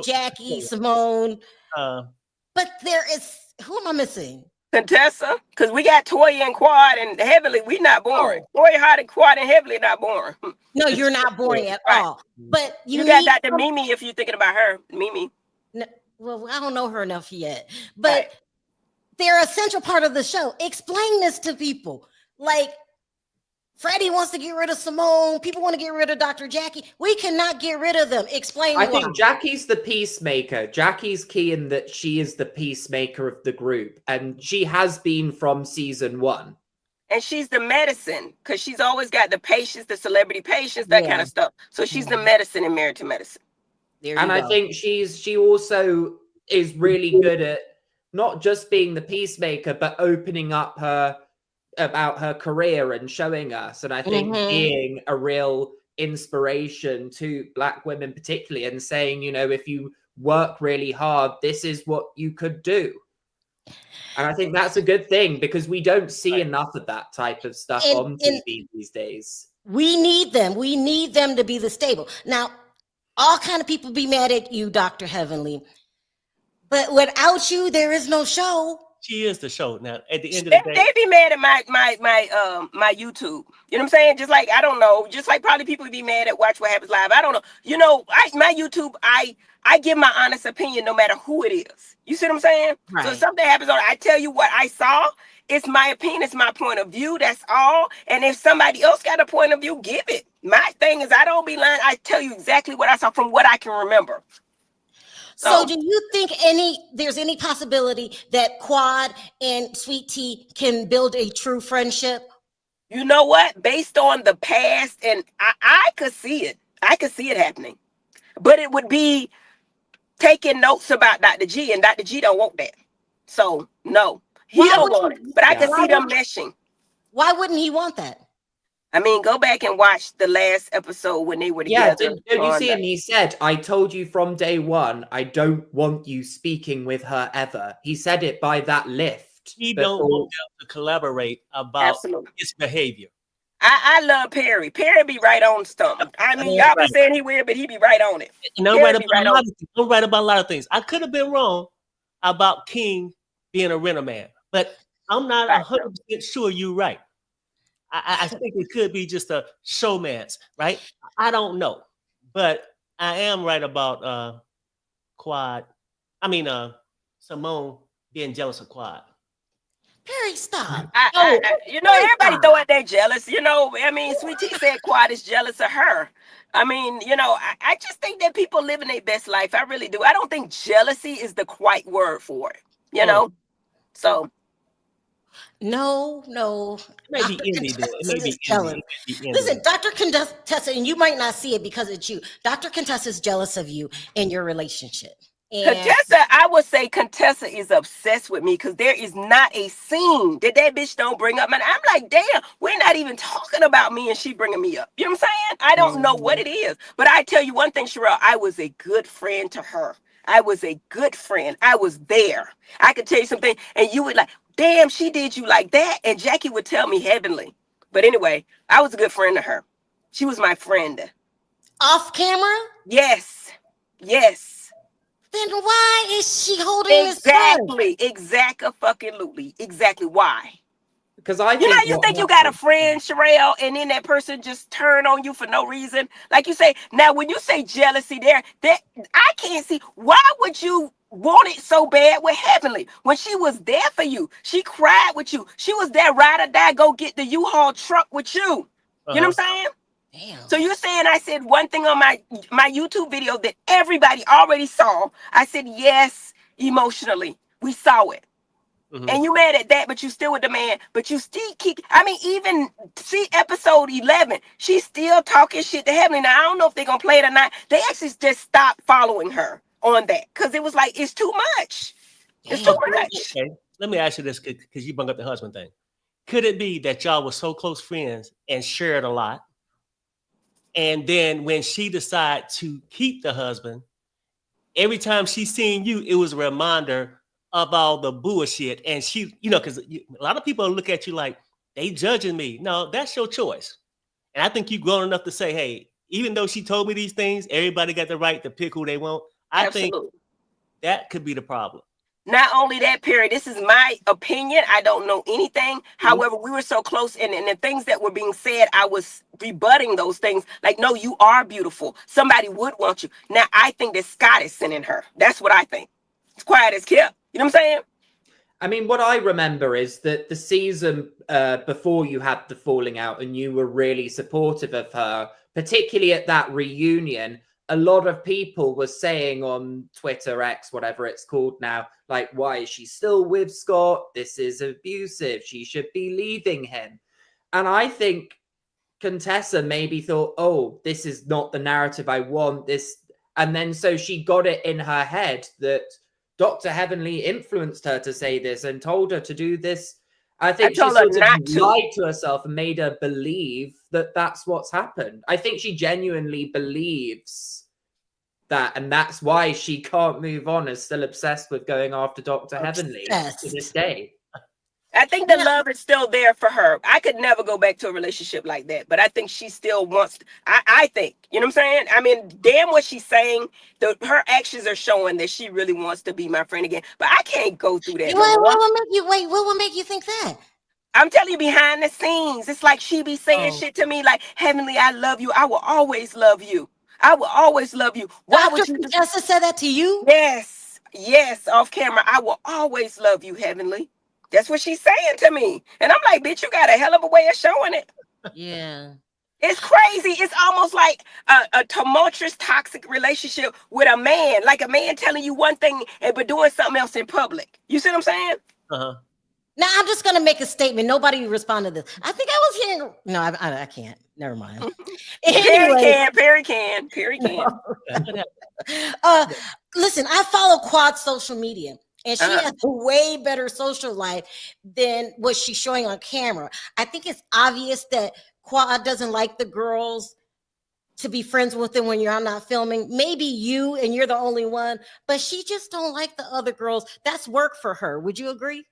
Jackie, Simone. But there is, who am I missing? Contessa, because we got Toya and Quad and Heavenly. We not boring. Toya Hot and Quad and Heavenly not boring. No, you're not boring at all. But you got Dr. Mimi if you're thinking about her. Mimi. No, well, I don't know her enough yet. But they're a central part of the show. Explain this to people. Like, Freddie wants to get rid of Simone. People want to get rid of Dr. Jackie. We cannot get rid of them. Explain why. I think Jackie's the peacemaker. Jackie's key in that she is the peacemaker of the group. And she has been from season 1. And she's the medicine because she's always got the patients, the celebrity patients, that kind of stuff. So she's the medicine in Married to Medicine. And I think she also is really good at not just being the peacemaker, but opening up about her career and showing us. And I think being a real inspiration to Black women particularly, and saying, you know, if you work really hard, this is what you could do. And I think that's a good thing because we don't see enough of that type of stuff on TV these days. We need them. We need them to be the stable. Now, all kind of people be mad at you, Dr. Heavenly. But without you, there is no show. She is the show. Now, at the end of the day, they be mad at my YouTube. You know what I'm saying? Just like, I don't know. Just like probably people be mad at Watch What Happens Live. I don't know. You know, my YouTube, I give my honest opinion no matter who it is. You see what I'm saying? Right. So if something happens on it, I tell you what I saw. It's my opinion. It's my point of view. That's all. And if somebody else got a point of view, give it. My thing is, I don't be lying. I tell you exactly what I saw from what I can remember. So do you think there's any possibility that Quad and Sweet Tea can build a true friendship? You know what? Based on the past, and I could see it. I could see it happening. But it would be taking notes about Dr. G, and Dr. G don't want that. So, no. He don't want it. But I can see them meshing. Why wouldn't he want that? I mean, go back and watch the last episode when they were together. Yeah, don't you see him? He said, I told you from day one, I don't want you speaking with her ever. He said it by that lift. He don't want them to collaborate about his behavior. I love Perry. Perry be right on something. I mean, y'all be saying he weird, but he be right on it. And I'm right about a lot of things. I could have been wrong about King being a renter man, but I'm not 100% sure you're right. I think it could be just a showman's, right? I don't know, but I am right about Simone being jealous of Quad. Perry, stop. You know, everybody throw out there jealous. You know, I mean, Sweet Tea said Quad is jealous of her. I mean, you know, I just think that people living their best life. I really do. I don't think jealousy is the quite word for it, you know? So. No. It may be jealous. Listen, Dr. Contessa, and you might not see it because it's you. Dr. Contessa is jealous of you in your relationship. And Contessa, I would say Contessa is obsessed with me because there is not a scene that bitch don't bring up. And I'm like, damn, we're not even talking about me and she bringing me up. You know what I'm saying? I don't know what it is. But I tell you one thing, Sharrell, I was a good friend to her. I was a good friend. I was there. I could tell you something and you would like, damn, she did you like that. And Jackie would tell me heavenly. But anyway, I was a good friend to her. She was my friend. Off camera? Yes. Then why is she holding his phone? Exactly. Why? Because I you think you got a friend, Sharrell, and then that person just turn on you for no reason. Like you say, now when you say jealousy there, I can't see why would you wanted so bad with Heavenly when she was there for you. She cried with you. She was there, ride or die, go get the U-Haul truck with you. You know what I'm saying? Damn. So you're saying I said one thing on my YouTube video that everybody already saw. I said, yes, emotionally. We saw it. And you mad at that, but you still with the man. But you still keep, I mean, even see episode 11, she's still talking shit to Heavenly. Now, I don't know if they're going to play it or not. They actually just stopped following her on that because it was like, it's too much. It's too much. Okay. Let me ask you this because you brought up the husband thing. Could it be that y'all were so close friends and shared a lot? And then when she decided to keep the husband, every time she seen you, it was a reminder of all the bullshit. And she, you know, because a lot of people look at you like they judging me. No, that's your choice. And I think you've grown enough to say, hey, even though she told me these things, everybody got the right to pick who they want. I think that could be the problem. Not only that, period. This is my opinion. I don't know anything. However, we were so close, and the things that were being said, I was rebutting those things. Like, no, you are beautiful. Somebody would want you. Now, I think that Scott is sending her. That's what I think. It's quiet as kept. You know what I'm saying? I mean, what I remember is that the season before you had the falling out and you were really supportive of her, particularly at that reunion, a lot of people were saying on Twitter, X, whatever it's called now, like, why is she still with Scott? This is abusive. She should be leaving him. And I think Contessa maybe thought, oh, this is not the narrative I want. This, and then so she got it in her head that Dr. Heavenly influenced her to say this and told her to do this. I think she sort of lied to herself and made her believe that that's what's happened. I think she genuinely believes that, and that's why she can't move on, is still obsessed with going after Dr. Heavenly to this day. I think the love is still there for her. I could never go back to a relationship like that, but I think she still wants, I think, you know what I'm saying? I mean, damn what she's saying, her actions are showing that she really wants to be my friend again, but I can't go through that. What will make you think that? I'm telling you, behind the scenes, it's like she be saying shit to me like, Heavenly, I love you. I will always love you. I will always love you. Why would you just said that to you? Yes, off camera. I will always love you, Heavenly. That's what she's saying to me. And I'm like, bitch, you got a hell of a way of showing it. Yeah. It's crazy. It's almost like a tumultuous, toxic relationship with a man. Like a man telling you one thing but doing something else in public. You see what I'm saying? Uh-huh. Now, I'm just going to make a statement. Nobody responded to this. I think I was hearing... No, I can't. Never mind. Anyway. Perry can. Listen, I follow Quad's social media. And she has a way better social life than what she's showing on camera. I think it's obvious that Quad doesn't like the girls to be friends with them when you're not filming. Maybe you and you're the only one, but she just don't like the other girls. That's work for her. Would you agree?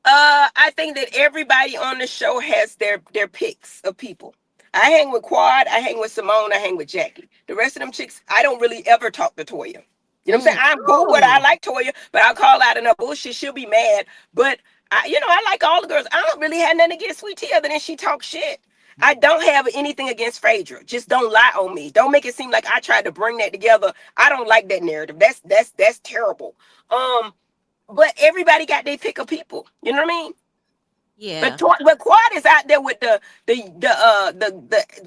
I think that everybody on the show has their picks of people. I hang with Quad, I hang with Simone, I hang with Jackie. The rest of them chicks, I don't really ever talk to Toya. You know what I'm saying? I'm cool with her. I like Toya, but I'll call out enough bullshit. She'll be mad. But, I like all the girls. I don't really have nothing against Sweet Tea other than she talks shit. I don't have anything against Phaedra. Just don't lie on me. Don't make it seem like I tried to bring that together. I don't like that narrative. That's terrible. But everybody got their pick of people. You know what I mean? Yeah. But Quad is out there with the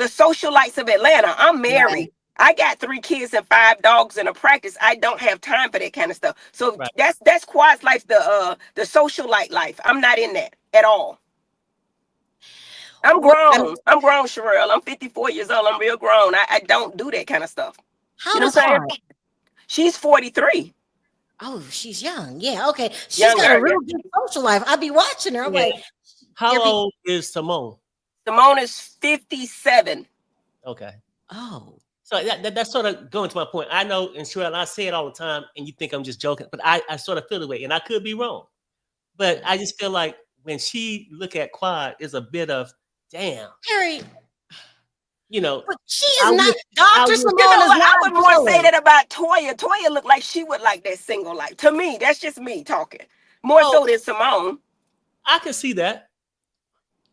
socialites of Atlanta. I'm married. Right. I got 3 kids and 5 dogs in a practice. I don't have time for that kind of stuff. So that's Quad's life, the socialite life. I'm not in that at all. I'm grown. I'm grown, Sharrell. I'm 54 years old. I'm real grown. I don't do that kind of stuff. How does Quad? She's 43. Oh, she's young. Yeah, okay. She's got a real good social life. I'll be watching her. I'm like, how old is Simone? Simone is 57. Okay. Oh. So that's sort of going to my point. I know, and Sharrell, I say it all the time, and you think I'm just joking, but I sort of feel the way, and I could be wrong. But I just feel like when she look at Quad, is a bit of, damn. Harry. But she is not Dr. Simone. I would more say that about Toya. Toya looked like she would like that single life. To me, that's just me talking. More so than Simone. I can see that.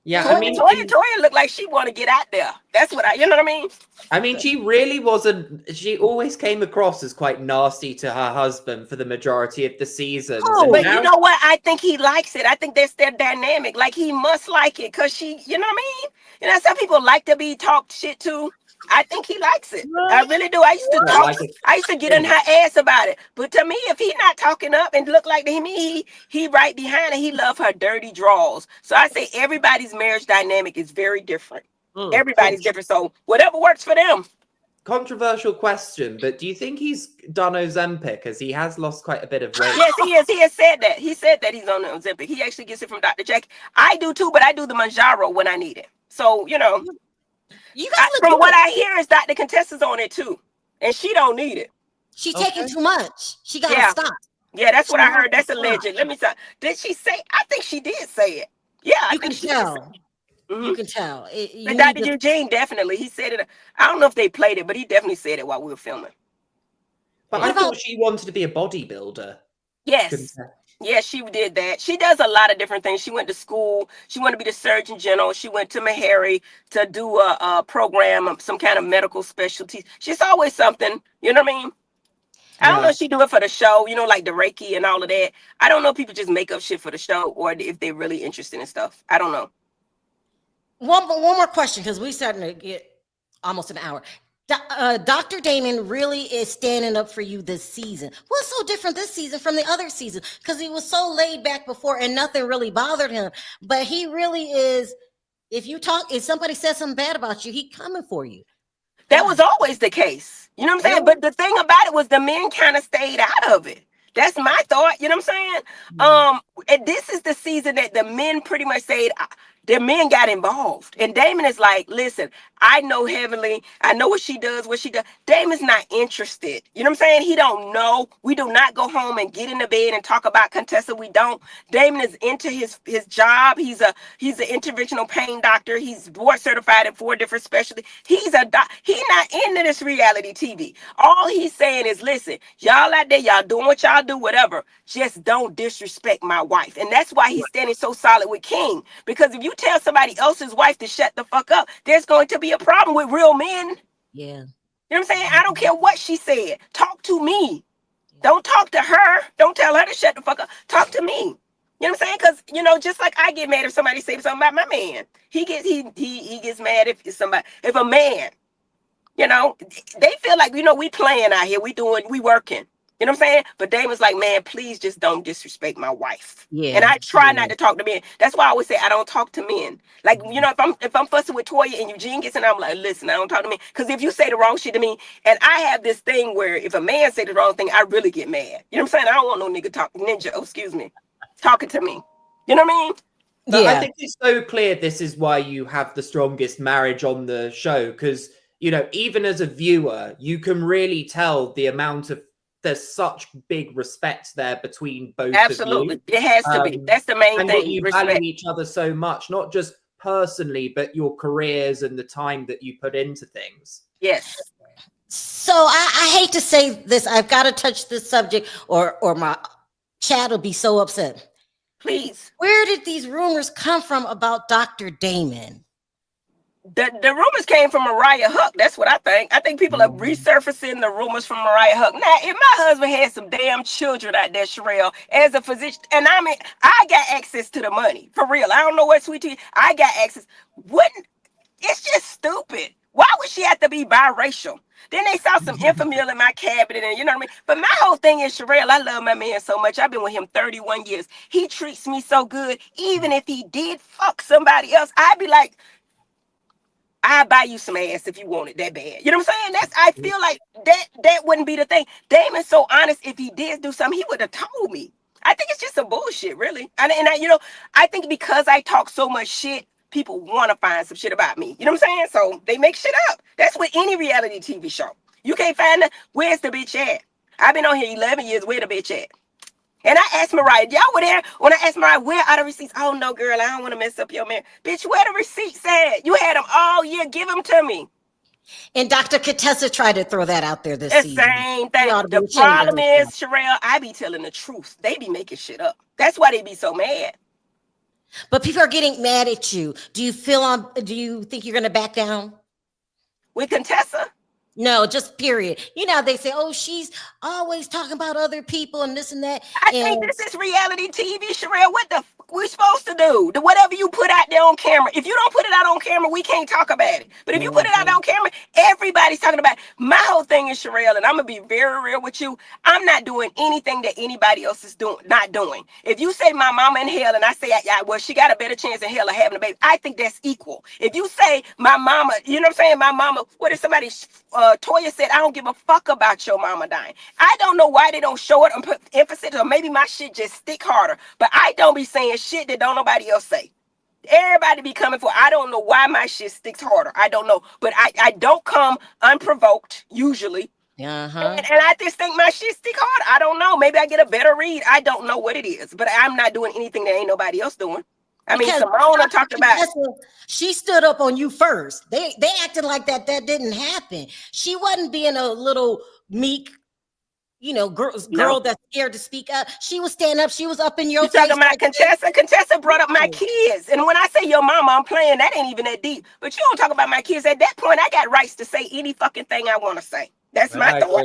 Yeah, Toya, I mean, Toya looked like she want to get out there. That's what you know what I mean? I mean, she really wasn't. She always came across as quite nasty to her husband for the majority of the seasons. Oh, but you know what? I think he likes it. I think that's their dynamic. Like he must like it because she, you know what I mean? You know, some people like to be talked shit to. I think he likes it. I really do. I used to talk. I used to get in her ass about it. But to me, if he not talking up and look like he right behind her, he love her dirty draws. So I say everybody's marriage dynamic is very different. Everybody's different. So whatever works for them. Controversial question, but do you think he's done Ozempic, as he has lost quite a bit of weight? Yes, he is. He has said that. He said that he's on the Ozempic. He actually gets it from Dr. Jack. I do too, but I do the Manjaro when I need it. So, you know, from what I hear is Dr. Contessa's on it too. And she don't need it. She's taking too much. She got to stop. Yeah, that's what I heard. That's alleged. Let me tell. Did she say? I think she did say it. Yeah, I think she did. You can tell. And Dr. Eugene definitely. He said it. I don't know if they played it, but he definitely said it while we were filming. But I thought she wanted to be a bodybuilder. Yes. Yeah, she did that. She does a lot of different things. She went to school. She wanted to be the Surgeon General. She went to Meharry to do a program, some kind of medical specialty. She's always something. You know what I mean? I don't know if she do it for the show, you know, like the Reiki and all of that. I don't know if people just make up shit for the show or if they're really interested in stuff. I don't know. One more question, because we're starting to get almost an hour. Dr. Damon really is standing up for you this season. What's so different this season from the other season? Because he was so laid back before and nothing really bothered him. But he really is, if somebody says something bad about you, he coming for you. That was always the case. You know what I'm saying? But the thing about it was the men kind of stayed out of it. That's my thought. You know what I'm saying? And this is the season that the men pretty much said, the men got involved. And Damon is like, listen, I know Heavenly. I know what she does. Damon's not interested. You know what I'm saying? He don't know. We do not go home and get in the bed and talk about Contessa. We don't. Damon is into his job. He's an interventional pain doctor. He's board certified in 4 different specialties. He's not into this reality TV. All he's saying is, listen, y'all out there, y'all doing what y'all do, whatever. Just don't disrespect my wife. And that's why he's standing so solid with King. Because if you tell somebody else's wife to shut the fuck up, there's going to be a problem with real men. Yeah. You know what I'm saying? I don't care what she said. Talk to me. Don't talk to her. Don't tell her to shut the fuck up. Talk to me. You know what I'm saying? Because, you know, just like I get mad if somebody says something about my man. He gets mad if a man, you know, they feel like, you know, we playing out here. We working. You know what I'm saying? But Damon's like, man, please just don't disrespect my wife. Yeah. And I try not to talk to men. That's why I always say I don't talk to men. Like, you know, if I'm fussing with Toya and Eugene gets in, I'm like, listen, I don't talk to men. Because if you say the wrong shit to me, and I have this thing where if a man say the wrong thing, I really get mad. You know what I'm saying? I don't want no ninja talking to me. You know what I mean? But I think it's so clear this is why you have the strongest marriage on the show. Because, you know, even as a viewer, you can really tell the amount of there's such big respect there between both Absolutely. of you. It has to be. That's the main and thing. that you value each other so much, not just personally, but your careers and the time that you put into things. Yes. So I hate to say this. I've got to touch this subject or my chat will be so upset. Please. Where did these rumors come from about Dr. Damon? The rumors came from Mariah Huck. That's what I think. I think people are resurfacing the rumors from Mariah Huck. Now, if my husband had some damn children out there, Sharrell, as a physician, and I mean, I got access to the money. For real. I don't know what sweet tea. I got access. It's just stupid. Why would she have to be biracial? Then they saw some Enfamil in my cabinet, and you know what I mean? But my whole thing is, Sharrell, I love my man so much. I've been with him 31 years. He treats me so good. Even if he did fuck somebody else, I'd be like, I'll buy you some ass if you want it that bad. You know what I'm saying? I feel like that wouldn't be the thing. Damon's so honest. If he did do something, he would have told me. I think it's just some bullshit, really. And I, you know, I think because I talk so much shit, people want to find some shit about me. You know what I'm saying? So they make shit up. That's with any reality TV show. You can't find where's the bitch at? I've been on here 11 years. Where the bitch at? And I asked Mariah, y'all were there when I asked Mariah, where are the receipts? Oh, no, girl, I don't want to mess up your man. Bitch, where the receipts at? You had them all year. Give them to me. And Dr. Contessa tried to throw that out there this season. The same thing. The problem is, Sharrell, I be telling the truth. They be making shit up. That's why they be so mad. But people are getting mad at you. Do you think you're going to back down? With Contessa? No, just period. You know, they say, oh, she's always talking about other people and this and that. I think this is reality TV, Sharrell. What the fuck we supposed to do? Whatever you put out there on camera. If you don't put it out on camera, we can't talk about it. But if you put it out on camera, everybody's talking about it. My whole thing is, Sharrell, and I'm going to be very real with you. I'm not doing anything that anybody else is not doing. If you say my mama in hell and I say, yeah, well, she got a better chance in hell of having a baby, I think that's equal. If you say my mama, you know what I'm saying? My mama, what if somebody, Toya said, I don't give a fuck about your mama dying. I don't know why they don't show it and put emphasis, or maybe my shit just stick harder. But I don't be saying shit that don't nobody else say. Everybody be coming for. I don't know why my shit sticks harder. I don't know. But I don't come unprovoked usually. And I just think my shit stick hard. I don't know. Maybe I get a better read. I don't know what it is. But I'm not doing anything that ain't nobody else doing. I mean, Simone talked about. She stood up on you first. They acted like that didn't happen. She wasn't being a little meek, you know, girl that's scared to speak up. She was standing up. She was up in your face. Talking about Contessa. Contessa brought up my kids. And when I say your mama, I'm playing, that ain't even that deep. But you don't talk about my kids. At that point, I got rights to say any fucking thing I want to say. That's my thought.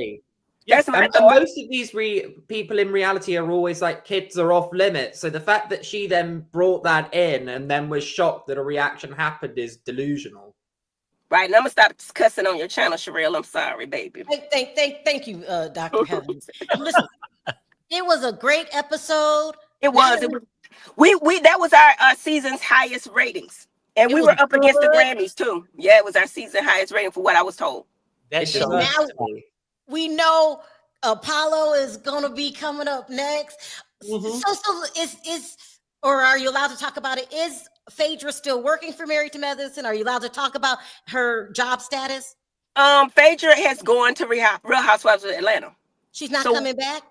That's my thought. And most of these people in reality are always like, kids are off limits. So the fact that she then brought that in and then was shocked that a reaction happened is delusional. Right, and I'm gonna stop cussing on your channel, Sharrell. I'm sorry, baby. Thank you, Dr. Heavens. Listen, it was a great episode. It was. We that was our season's highest ratings, and we were up against the Grammys too. Yeah, it was our season highest rating for what I was told. Now we know Apollo is gonna be coming up next. So is or are you allowed to talk about it? Is Phaedra still working for Married to Medicine? Are you allowed to talk about her job status? Phaedra has gone to Real Housewives of Atlanta. She's not coming back?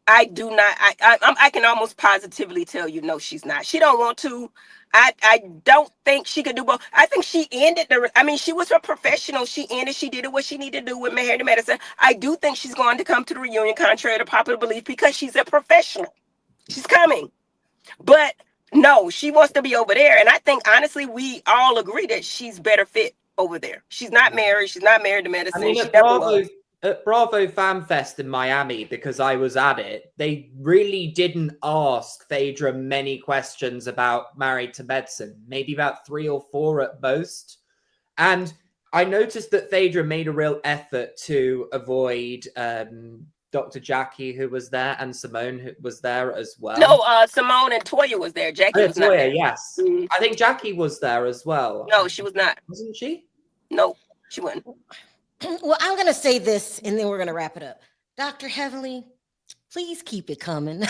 I do not. I can almost positively tell you, no, she's not. She don't want to. I don't think she could do both. I think she ended she was a professional. She did what she needed to do with Married to Medicine. I do think she's going to come to the reunion, contrary to popular belief, because she's a professional. She's coming. But no, she wants to be over there. And I think, honestly, we all agree that she's better fit over there. She's not married. She's not married to medicine. I mean, at Bravo Fan Fest in Miami, because I was at it, they really didn't ask Phaedra many questions about Married to Medicine, maybe about 3 or 4 at most. And I noticed that Phaedra made a real effort to avoid Dr. Jackie, who was there, and Simone, who was there as well. No, Simone and Toya was there. Jackie was not there. Yes. Mm-hmm. I think Jackie was there as well. No, she was not. Wasn't she? No, she wasn't. Well, I'm going to say this, and then we're going to wrap it up. Dr. Heavenly, please keep it coming.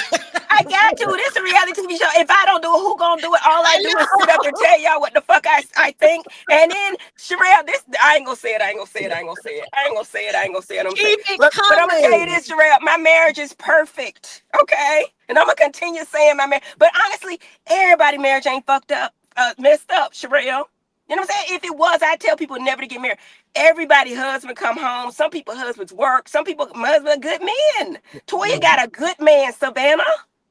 I got to. This is a reality TV show. If I don't do it, who gonna do it? All I do is sit up and tell y'all what the fuck I think. And then, Sharrell, I ain't gonna say it. But I'm gonna tell you this, Sharrell. My marriage is perfect. Okay? And I'm gonna continue saying my marriage. But honestly, everybody's marriage ain't fucked up, messed up, Sharrell. You know what I'm saying? If it was, I'd tell people never to get married. Everybody husband come home. Some people husbands work. Some people husband are good men. Toya got a good man, Savannah.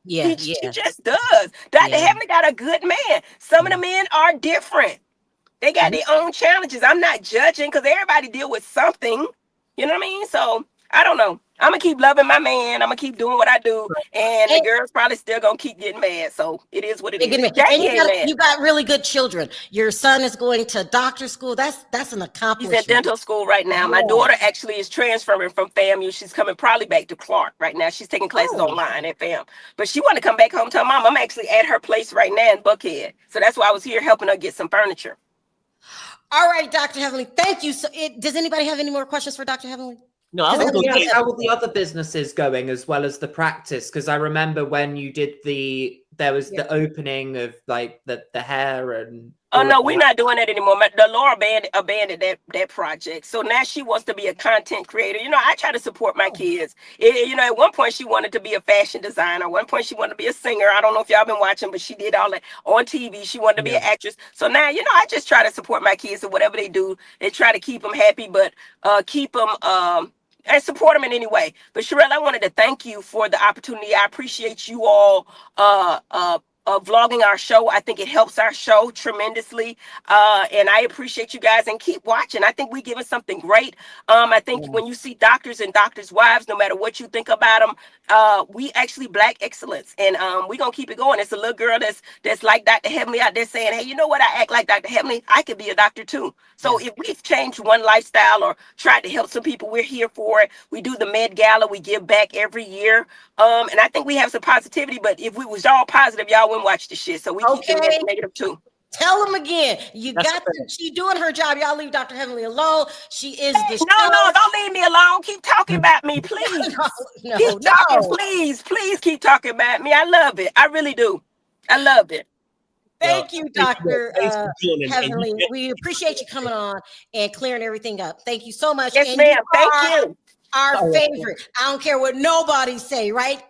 Yeah, she just does. Dr. Heavenly got a good man. Some of the men are different. They got their own challenges. I'm not judging because everybody deal with something. You know what I mean? So I don't know. I'm gonna keep loving my man. I'm gonna keep doing what I do, and the girl's probably still gonna keep getting mad. So it is what it is. And you got really good children. Your son is going to doctor school. That's an accomplishment. He's at dental school right now. My daughter actually is transferring from FAMU. She's coming probably back to Clark right now. She's taking classes online at FAM, but she wanted to come back home to her mom. I'm actually at her place right now in Buckhead, so that's why I was here helping her get some furniture. All right, Dr. Heavenly, thank you. So, does anybody have any more questions for Dr. Heavenly? No, how are the other businesses going as well as the practice? Because I remember when you did there was the opening of like the hair and. Oh no, we're not doing that anymore. Laura abandoned that project. So now she wants to be a content creator. You know, I try to support my kids. At one point she wanted to be a fashion designer. At one point she wanted to be a singer. I don't know if y'all been watching, but she did all that on TV. She wanted to be an actress. So now, I just try to support my kids and whatever they do, they try to keep them happy, but keep them and support them in any way. But Sharrell, I wanted to thank you for the opportunity. I appreciate you all vlogging our show. I think it helps our show tremendously. And I appreciate you guys, and keep watching. I think we're giving something great. I think when you see doctors and doctors' wives, no matter what you think about them, we actually Black excellence, and we're gonna keep it going. It's a little girl that's like Dr. Heavenly out there saying, hey, you know what? I act like Dr. Heavenly. I could be a doctor too. So if we've changed one lifestyle or tried to help some people, we're here for it. We do the Med Gala. We give back every year. And I think we have some positivity, but if we was all positive, y'all wouldn't watch the shit. So we keep the negative too. Tell them again. She doing her job. Y'all leave Dr. Heavenly alone. She is the No, don't leave me alone. Keep talking about me, please. Keep talking, please. Please keep talking about me. I love it. I really do. I love it. Thank you, Dr. Heavenly. We appreciate you coming on and clearing everything up. Thank you so much. Yes, ma'am. Thank you. Our favorite. I don't care what nobody say, right?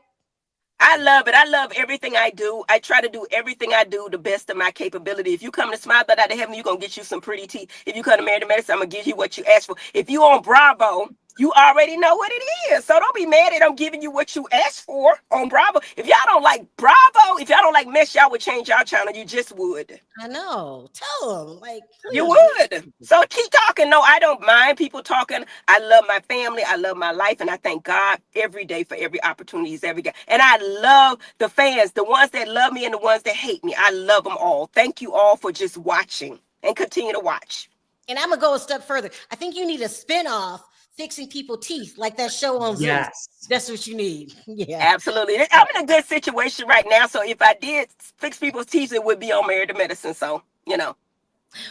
I love it. I love everything I do. I try to do everything I do the best of my capability. If you come to Smile by Dr. Heavenly, you're going to get you some pretty teeth. If you come to Married to Medicine, I'm going to give you what you asked for. If you on Bravo, you already know what it is. So don't be mad at I'm giving you what you asked for on Bravo. If y'all don't like Bravo, if y'all don't like Mesh, y'all would change y'all channel. You just would. I know. Tell them. Like, please. You would. So keep talking. No, I don't mind people talking. I love my family. I love my life. And I thank God every day for every opportunity he's ever got. And I love the fans, the ones that love me and the ones that hate me. I love them all. Thank you all for just watching and continue to watch. And I'm going to go a step further. I think you need a spinoff fixing people's teeth, like that show on Zoom. Yes. That's what you need. Yeah, absolutely. I'm in a good situation right now. So if I did fix people's teeth, it would be on Married to Medicine. So, you know.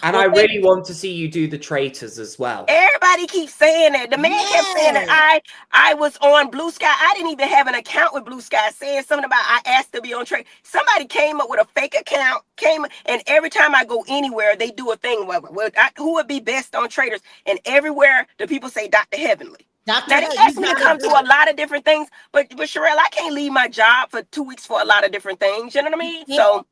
And I really want to see you do the Traitors as well. Everybody keeps saying that. The man kept saying that I was on Blue Sky. I didn't even have an account with Blue Sky, saying something about I asked to be on Traitors. Somebody came up with a fake account, and every time I go anywhere, they do a thing. Who would be best on Traitors? And everywhere the people say Dr. Heavenly. Now they asked me to come to a lot of different things, but Sharrell, I can't leave my job for 2 weeks for a lot of different things. You know what I mean? So.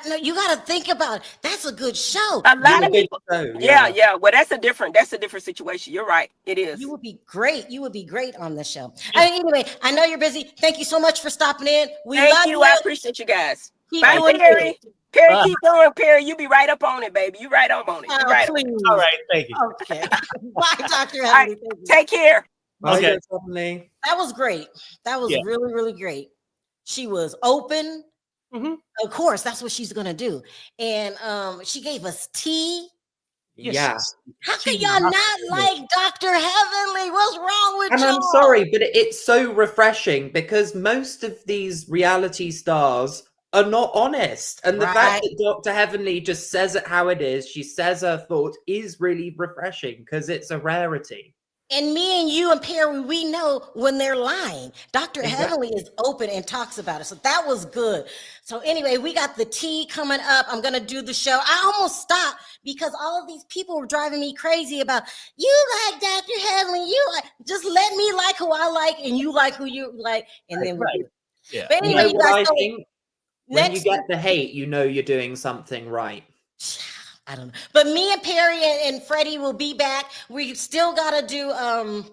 No, you got to think about it. That's a good show. A lot of people. Yeah. Well, that's a different situation. You're right. It is. You would be great. You would be great on the show. Anyway, I know you're busy. Thank you so much for stopping in. Thank you. I appreciate you guys. Bye, Perry. Perry, keep going, Perry. You be right up on it, baby. You right up on it. You right. All right. Thank you. Okay. Bye, Dr. Right. Take care. Okay. That was great. That was really, really great. She was open. Mm-hmm. Of course, that's what she's gonna do, and she gave us tea. Yes. How can y'all not like Dr. Heavenly? What's wrong with you? And I'm sorry, but it's so refreshing because most of these reality stars are not honest, and the fact that Dr. Heavenly just says it how it is, she says her thought, is really refreshing because it's a rarity. And me and you and Perry, we know when they're lying. Dr. Heavenly is open and talks about it. So that was good. So anyway, we got the tea coming up. I'm going to do the show. I almost stopped because all of these people were driving me crazy about, you like Dr. Heavenly, just let me like who I like and you like who you like. And then yeah. But anyway, you guys, when you get the hate, you know you're doing something right. I don't know. But me and Perry and Freddie will be back. We still got to do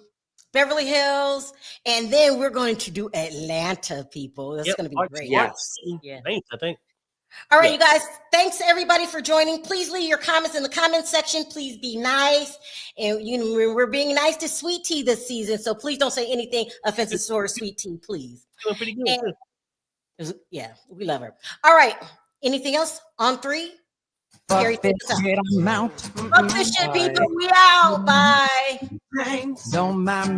Beverly Hills. And then we're going to do Atlanta, people. That's going to be great. Yes. Yeah. I think. All right, you guys. Thanks, everybody, for joining. Please leave your comments in the comment section. Please be nice. And we're being nice to Sweet Tea this season. So please don't say anything offensive to Sweet Tea, please. Doing pretty good. Yeah, we love her. All right. Anything else on 3? Fuck this shit, I'm out. Fuck this shit, people. We out. Bye. Don't mind.